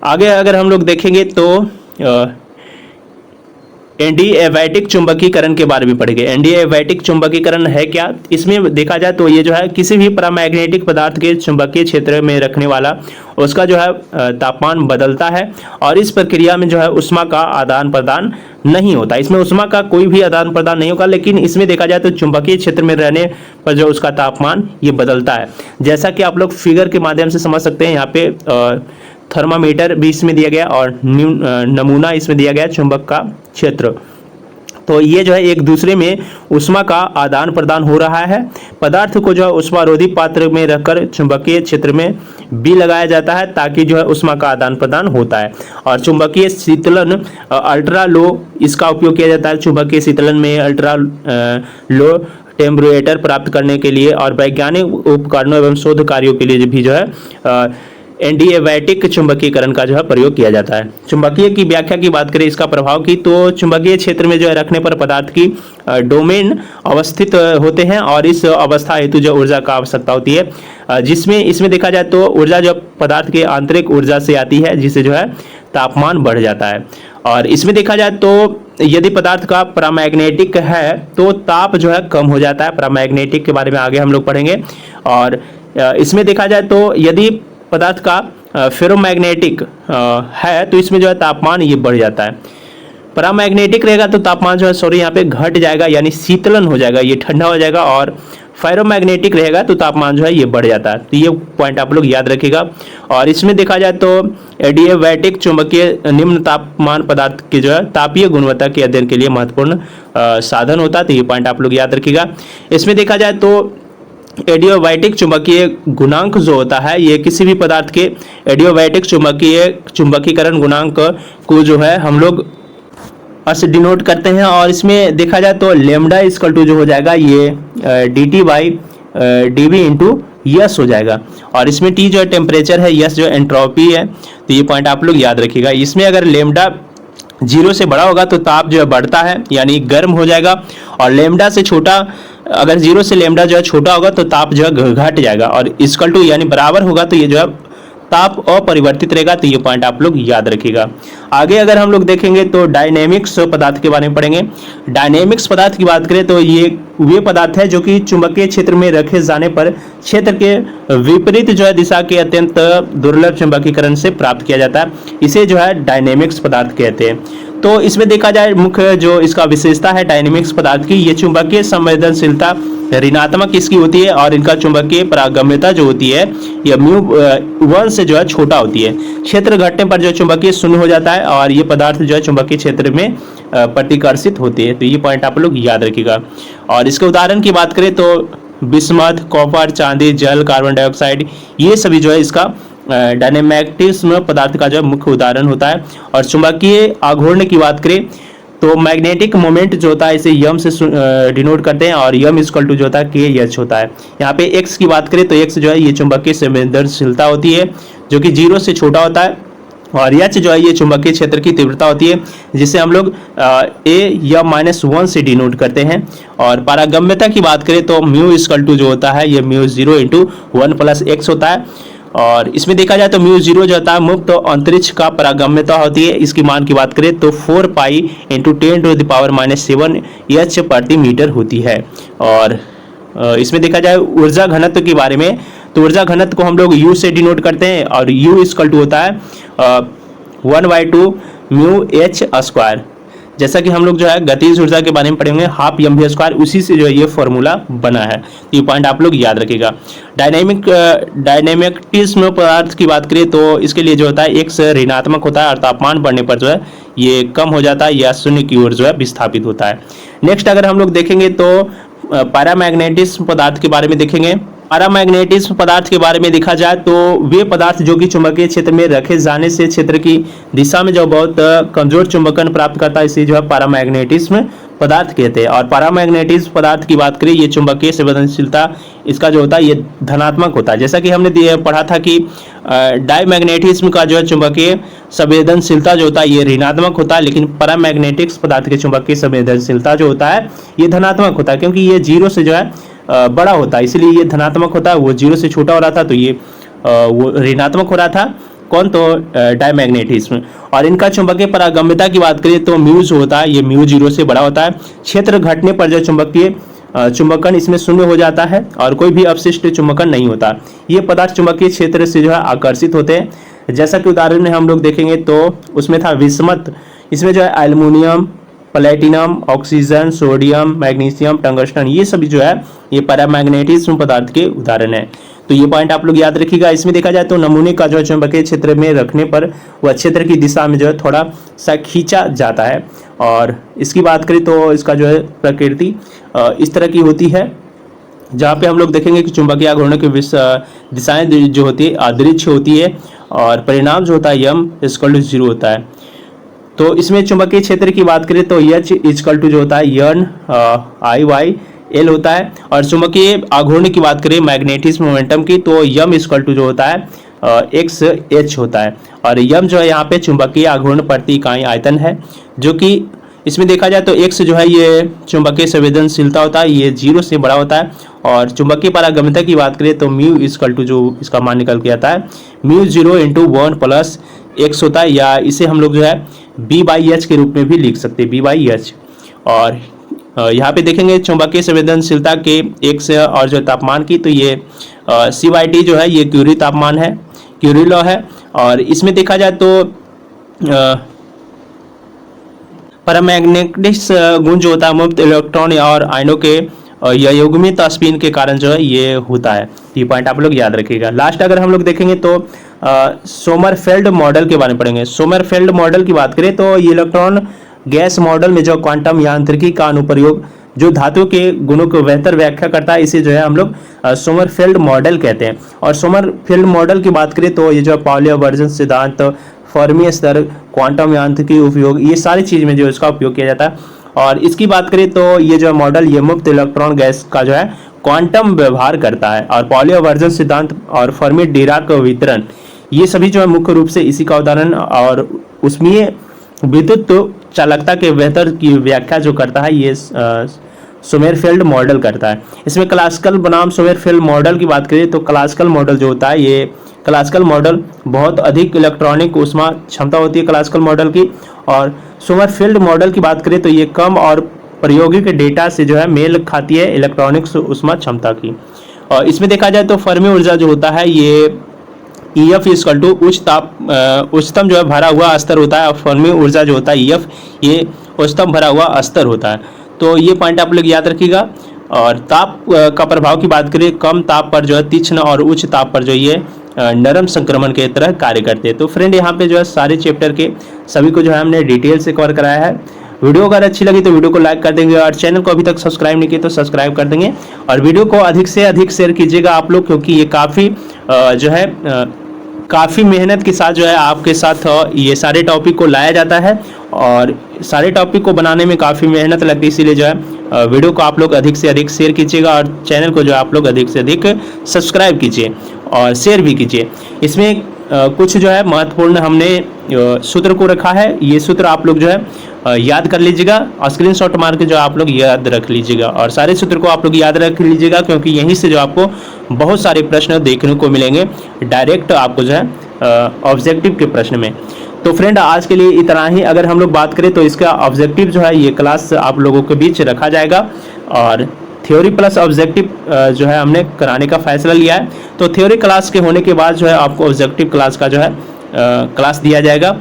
आगे अगर हम लोग देखेंगे तो एडिएबैटिक चुंबकीकरण के बारे में पढ़ेंगे। एडिएबैटिक चुंबकीकरण है क्या? इसमें देखा जाए तो ये जो है किसी भी पैरामैग्नेटिक पदार्थ के चुंबकीय क्षेत्र में रखने वाला उसका जो है तापमान बदलता है और इस प्रक्रिया में जो है ऊष्मा का आदान प्रदान नहीं होता। इसमें ऊष्मा का कोई भी आदान प्रदान नहीं होगा, लेकिन इसमें देखा जाए तो चुंबकीय क्षेत्र में रहने पर जो उसका तापमान ये बदलता है। जैसा कि आप लोग फिगर के माध्यम से समझ सकते हैं, यहाँ पे थर्मामीटर भी इसमें दिया गया और नमूना इसमें दिया गया चुंबक का क्षेत्र। तो ये जो है एक दूसरे में ऊष्मा का आदान प्रदान हो रहा है। पदार्थ को जो है ऊष्मारोधी पात्र में रखकर चुंबकीय क्षेत्र में भी लगाया जाता है ताकि जो है ऊष्मा का आदान प्रदान होता है। और चुंबकीय शीतलन अल्ट्रा लो इसका उपयोग किया जाता है। चुंबकीय शीतलन में अल्ट्रा लो टेम्परेचर प्राप्त करने के लिए और वैज्ञानिक उपकरणों एवं शोध कार्यों के लिए भी जो है एडिएबैटिक चुंबकीकरण का जो है प्रयोग किया जाता है। चुंबकीय की व्याख्या की बात करें, इसका प्रभाव की, तो चुंबकीय क्षेत्र में जो है रखने पर पदार्थ की डोमेन अवस्थित होते हैं और इस अवस्था हेतु जो ऊर्जा का आवश्यकता होती है, जिसमें इसमें देखा जाए तो ऊर्जा जो पदार्थ के आंतरिक ऊर्जा से आती है, जिससे जो है तापमान बढ़ जाता है। और इसमें देखा जाए तो यदि पदार्थ का पैरामैग्नेटिक है तो ताप जो है कम हो जाता है। पैरामैग्नेटिक के बारे में आगे हम लोग पढ़ेंगे। और इसमें देखा जाए तो यदि पदार्थ का फेरोमैग्नेटिक है तो इसमें जो है तापमान ये बढ़ जाता है। पैरामैग्नेटिक रहेगा तो तापमान जो है यहाँ पे घट जाएगा, यानी शीतलन हो जाएगा, ये ठंडा हो जाएगा। और फेरोमैग्नेटिक रहेगा तो तापमान जो है ये बढ़ जाता है। तो ये पॉइंट आप लोग याद रखिएगा। और इसमें देखा जाए तो एडिएबैटिक चुंबकीय निम्न तापमान पदार्थ की जो है तापीय गुणवत्ता के अध्ययन के लिए महत्वपूर्ण साधन होता है। तो ये पॉइंट आप लोग याद रखिएगा। इसमें देखा जाए तो एडियोबैटिक चुंबकीय गुणांक जो होता है, ये किसी भी पदार्थ के एडियोबैटिक चुंबकीकरण गुणांक को जो है हम लोग से डिनोट करते हैं। और इसमें देखा जाए तो लेमडा इक्वल टू जो हो जाएगा ये dt by dv into yes हो जाएगा। और इसमें टी जो है टेम्परेचर है, यस जो एंट्रोपी है। तो ये पॉइंट आप लोग याद रखिएगा। इसमें अगर लेमडा 0 से बड़ा होगा तो ताप जो है बढ़ता है, यानी गर्म हो जाएगा। और लेमडा से छोटा, अगर 0 से लेमडा जो है छोटा होगा तो ताप जो है घट जाएगा। और इक्वल टू यानी बराबर होगा तो ये जो है ताप अपरिवर्तित रहेगा। तो ये पॉइंट आप लोग याद रखिएगा। आगे अगर हम लोग देखेंगे तो डायनेमिक्स पदार्थ के बारे में पढ़ेंगे। डायनेमिक्स पदार्थ की बात करें तो ये वे पदार्थ है जो कि चुंबकीय क्षेत्र में रखे जाने पर क्षेत्र के विपरीत जो है दिशा के अत्यंत दुर्लभ चुंबकीकरण से प्राप्त किया जाता है। इसे जो है डायनेमिक्स पदार्थ कहते हैं। तो इसमें देखा जाए मुख्य जो इसका विशेषता है डायनेमिक्स पदार्थ की, ये चुंबकीय संवेदनशीलता ऋणात्मक इसकी होती है और इनका चुंबकीय परागम्यता जो होती है यह μ1 से जो है छोटा होती है। क्षेत्र घटने पर जो चुंबकीय शून्य हो जाता है और ये पदार्थ जो है चुंबकीय क्षेत्र में प्रतिकर्षित होते हैं। तो ये पॉइंट आप लोग याद रखिएगा। और इसके उदाहरण की बात करें तो बिस्मथ, कॉपर, चांदी, जल, कार्बन डाइऑक्साइड, ये सभी जो है इसका डायनेमैग्नेटिज्म पदार्थ का जो मुख्य उदाहरण होता है। और चुंबकीय आघूर्ण की बात करें तो मैग्नेटिक मोमेंट जो होता है इसे यम से डिनोट करते हैं और यम इक्वल टू जो होता है के एच होता है। यहाँ पे एक्स की बात करें तो एक्स जो है ये चुंबकीय संवेदनशीलता होती है जो कि 0 से छोटा होता है। और एच जो है ये चुंबकीय क्षेत्र की तीव्रता होती है जिसे हम लोग ए या -1 से डिनोट करते हैं। और पारगम्यता की बात करें तो म्यू इक्वल टू जो होता है ये μ0 इंटू 1 प्लस एक्स होता है। और इसमें देखा जाए तो μ0 जो होता है मुक्त अंतरिक्ष का परागम्यता होती है। इसकी मान की बात करें तो 4 पाई इंटू 10⁻⁷ एच प्रति मीटर होती है। और इसमें देखा जाए ऊर्जा घनत्व के बारे में तो ऊर्जा घनत्व को हम लोग U से डिनोट करते हैं और U इक्वल टू होता है 1/2 μh²। जैसा कि हम लोग जो है गतिज ऊर्जा के बारे में पढ़ेंगे हाफ mv², उसी से जो है ये फॉर्मूला बना है। ये पॉइंट आप लोग याद रखिएगा। डायनेमिक्टिज्म पदार्थ की बात करें तो इसके लिए जो होता है एक्स ऋणात्मक होता है और तापमान बढ़ने पर जो है ये कम हो जाता है या शून्य की ओर जो है विस्थापित होता है। नेक्स्ट अगर हम लोग देखेंगे तो पैरामैग्नेटिज्म पदार्थ के बारे में देखेंगे। पैरामैग्नेटिज्म पदार्थ के बारे में देखा जाए तो वे पदार्थ जो कि चुंबकीय क्षेत्र में रखे जाने से क्षेत्र की दिशा में जो बहुत कमजोर चुंबकन प्राप्त करता है इसे जो है पैरामैग्नेटिज्म पदार्थ कहते हैं। और पैरामैग्नेटिज्म पदार्थ की बात करें ये चुंबकीय संवेदनशीलता इसका जो होता है ये धनात्मक होता है। जैसा कि हमने पढ़ा था कि डायमैग्नेटिज्म का जो है चुंबकीय संवेदनशीलता जो होता है ये ऋणात्मक होता है, लेकिन पैरामैग्नेटिक्स पदार्थ के चुंबकीय संवेदनशीलता जो होता है ये धनात्मक होता है क्योंकि ये 0 से जो है बड़ा होता है, इसलिए ये धनात्मक होता है। वो 0 से छोटा हो रहा था तो ये वो ऋणात्मक हो रहा था। कौन, तो डायमैग्नेटिज्म। और इनका चुंबकीय पारगम्यता की बात करें तो म्यू जो होता है ये म्यू 0 से बड़ा होता है। क्षेत्र घटने पर जो चुंबकीय चुंबकन इसमें शून्य हो जाता है और कोई भी अपशिष्ट चुंबकन नहीं होता। ये पदार्थ चुंबकीय क्षेत्र से जो है आकर्षित होते हैं। जैसा कि उदाहरण में हम लोग देखेंगे तो उसमें था विस्मत, इसमें जो है aluminium, platinum, oxygen, sodium, magnesium, tungsten, ये सभी जो है ये पैरामैग्नेटिज्म पदार्थ के उदाहरण है। तो ये पॉइंट आप लोग याद रखिएगा। इसमें देखा जाए तो नमूने का जो चुंबकीय क्षेत्र में रखने पर वह क्षेत्र की दिशा में जो है थोड़ा सा खींचा जाता है। और इसकी बात करें तो इसका जो है प्रकृति इस तरह की होती है, जहाँ पे हम लोग देखेंगे कि चुंबकीय आघूर्णन की दिशाएं जो होती है अदृश्य होती है और परिणाम जो होता है यम इक्वल टू 0 होता है। तो इसमें चुंबकीय क्षेत्र की बात करें तो एच इक्वल टू जो होता है यन आई वाई एल होता है। और चुंबकीय आघूर्ण की बात करें मैग्नेटिज्म मोमेंटम की तो यम इक्वल टू जो होता है एक्स एच होता है। और यम जो है यहाँ पे चुंबकीय आघूर्ण प्रति इकाई आयतन है, जो कि इसमें देखा जाए तो एक्स जो है ये चुंबकीय संवेदनशीलता होता है, ये 0 से बड़ा होता है। और चुंबकीय पारगम्यता की बात करें तो म्यू इक्वल टू जो इसका मान निकल के आता है म्यू 0 × 1 प्लस एक्स होता है, या इसे हम लोग जो है B/H के रूप में भी लिख सकते हैं, B/H। और यहाँ पे देखेंगे चुंबकीय संवेदनशीलता के एक्स और जो तापमान की, तो ये C/T जो है ये क्यूरी तापमान है, क्यूरी लॉ है। और इसमें देखा जाए तो पैरामैग्नेटिक गुण जो होता है मुक्त इलेक्ट्रॉन और आयनों के युग्मित स्पिन के कारण जो है ये होता है। ये पॉइंट आप लोग याद रखिएगा। लास्ट अगर हम लोग देखेंगे तो सोमरफेल्ड मॉडल के बारे में पढ़ेंगे। सोमरफेल्ड मॉडल की बात करें तो ये इलेक्ट्रॉन गैस मॉडल में जो क्वांटम यांत्रिकी का अनुप्रयोग जो धातु के गुणों को बेहतर व्याख्या करता है, इसे जो है हम लोग सोमरफेल्ड मॉडल कहते हैं। और सोमरफेल्ड मॉडल की बात करें तो ये जो पाउली अपवर्जन सिद्धांत, फर्मी स्तर, क्वांटम यांत्रिकी उपयोग, ये सारी चीज में जो इसका उपयोग किया जाता है। और इसकी बात करें तो ये जो मॉडल ये मुक्त इलेक्ट्रॉन गैस का जो है क्वांटम व्यवहार करता है। और पाउली अपवर्जन सिद्धांत और फर्मी डिराक वितरण, ये सभी जो है मुख्य रूप से इसी का उदाहरण। और उसमें विद्युत चालकता के बेहतर की व्याख्या जो करता है ये सोमरफेल्ड मॉडल करता है। इसमें क्लासिकल बनाम सोमरफेल्ड मॉडल की बात करें तो क्लासिकल मॉडल जो होता है ये क्लासिकल मॉडल बहुत अधिक इलेक्ट्रॉनिक ऊष्मा क्षमता होती है क्लासिकल मॉडल की। और सोमरफेल्ड मॉडल की बात करें तो ये कम और प्रायोगिक डेटा से जो है मेल खाती है इलेक्ट्रॉनिक्स ऊष्मा क्षमता की। और इसमें देखा जाए तो फर्मी ऊर्जा जो होता है ये EF इक्वल टू उच्चतम जो है भरा हुआ स्तर होता है। और फर्मी ऊर्जा जो होता है EF ये उच्चतम भरा हुआ स्तर होता है। तो ये पॉइंट आप लोग याद रखिएगा। और ताप का प्रभाव की बात करें, कम ताप पर जो है तीक्ष्ण और उच्च ताप पर जो ये नरम संक्रमण के तरह कार्य करते हैं। तो फ्रेंड यहाँ पे जो है सारे चैप्टर के सभी को जो है हमने डिटेल से कवर कराया है। वीडियो अगर अच्छी लगी तो वीडियो को लाइक कर देंगे और चैनल को अभी तक सब्सक्राइब नहीं किया तो सब्सक्राइब कर देंगे। और वीडियो को अधिक से अधिक शेयर कीजिएगा आप लोग, क्योंकि ये काफ़ी जो है काफ़ी मेहनत के साथ जो है आपके साथ ये सारे टॉपिक को लाया जाता है। और सारे टॉपिक को बनाने में काफ़ी मेहनत लगती है, इसीलिए जो है वीडियो को आप लोग अधिक से अधिक शेयर कीजिएगा और चैनल को जो आप लोग अधिक से अधिक सब्सक्राइब कीजिए और शेयर भी कीजिए। इसमें कुछ जो है महत्वपूर्ण हमने सूत्र को रखा है, ये सूत्र आप लोग जो है याद कर लीजिएगा और स्क्रीनशॉट मार के जो आप लोग याद रख लीजिएगा। और सारे सूत्र को आप लोग याद रख लीजिएगा, क्योंकि यहीं से जो आपको बहुत सारे प्रश्न देखने को मिलेंगे डायरेक्ट आपको जो है ऑब्जेक्टिव के प्रश्न में। तो फ्रेंड आज के लिए इतना ही। अगर हम लोग बात करें तो इसका ऑब्जेक्टिव जो है ये क्लास आप लोगों के बीच रखा जाएगा और थ्योरी प्लस ऑब्जेक्टिव जो है हमने कराने का फैसला लिया है। तो थ्योरी क्लास के होने के बाद जो है आपको ऑब्जेक्टिव क्लास का जो है क्लास दिया जाएगा।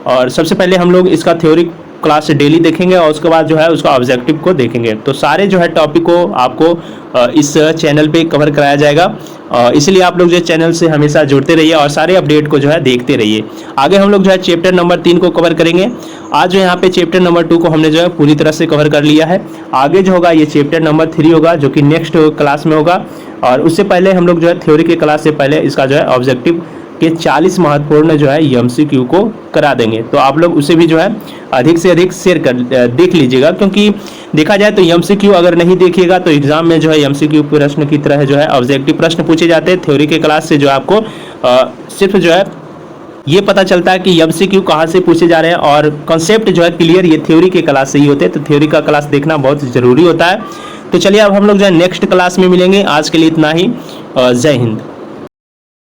और सबसे पहले हम लोग इसका थ्योरी क्लास डेली देखेंगे और उसके बाद जो है उसका ऑब्जेक्टिव को देखेंगे। तो सारे जो है टॉपिक को आपको इस चैनल पे कवर कराया जाएगा, इसलिए आप लोग जो चैनल से हमेशा जुड़ते रहिए और सारे अपडेट को जो है देखते रहिए। आगे हम लोग जो है चैप्टर नंबर 3 को कवर करेंगे। आज जो यहाँ पे चैप्टर नंबर 2 को हमने जो है पूरी तरह से कवर कर लिया है। आगे जो होगा ये चैप्टर नंबर 3 होगा, जो कि नेक्स्ट क्लास में होगा। और उससे पहले हम लोग जो है थ्योरी के क्लास से पहले इसका जो है ऑब्जेक्टिव के 40 महत्वपूर्ण जो है MCQ को करा देंगे। तो आप लोग उसे भी जो है अधिक से अधिक शेयर कर देख लीजिएगा, क्योंकि देखा जाए तो MCQ अगर नहीं देखिएगा तो एग्जाम में जो है MCQ प्रश्न की तरह जो है ऑब्जेक्टिव प्रश्न पूछे जाते हैं। थ्योरी के क्लास से जो आपको सिर्फ जो है ये पता चलता है कि MCQ कहाँ से पूछे जा रहे हैं और कॉन्सेप्ट जो है क्लियर ये थ्योरी के क्लास से ही होते हैं। तो थ्योरी का क्लास देखना बहुत ज़रूरी होता है। तो चलिए अब हम लोग जो है नेक्स्ट क्लास में मिलेंगे। आज के लिए इतना ही। जय हिंद।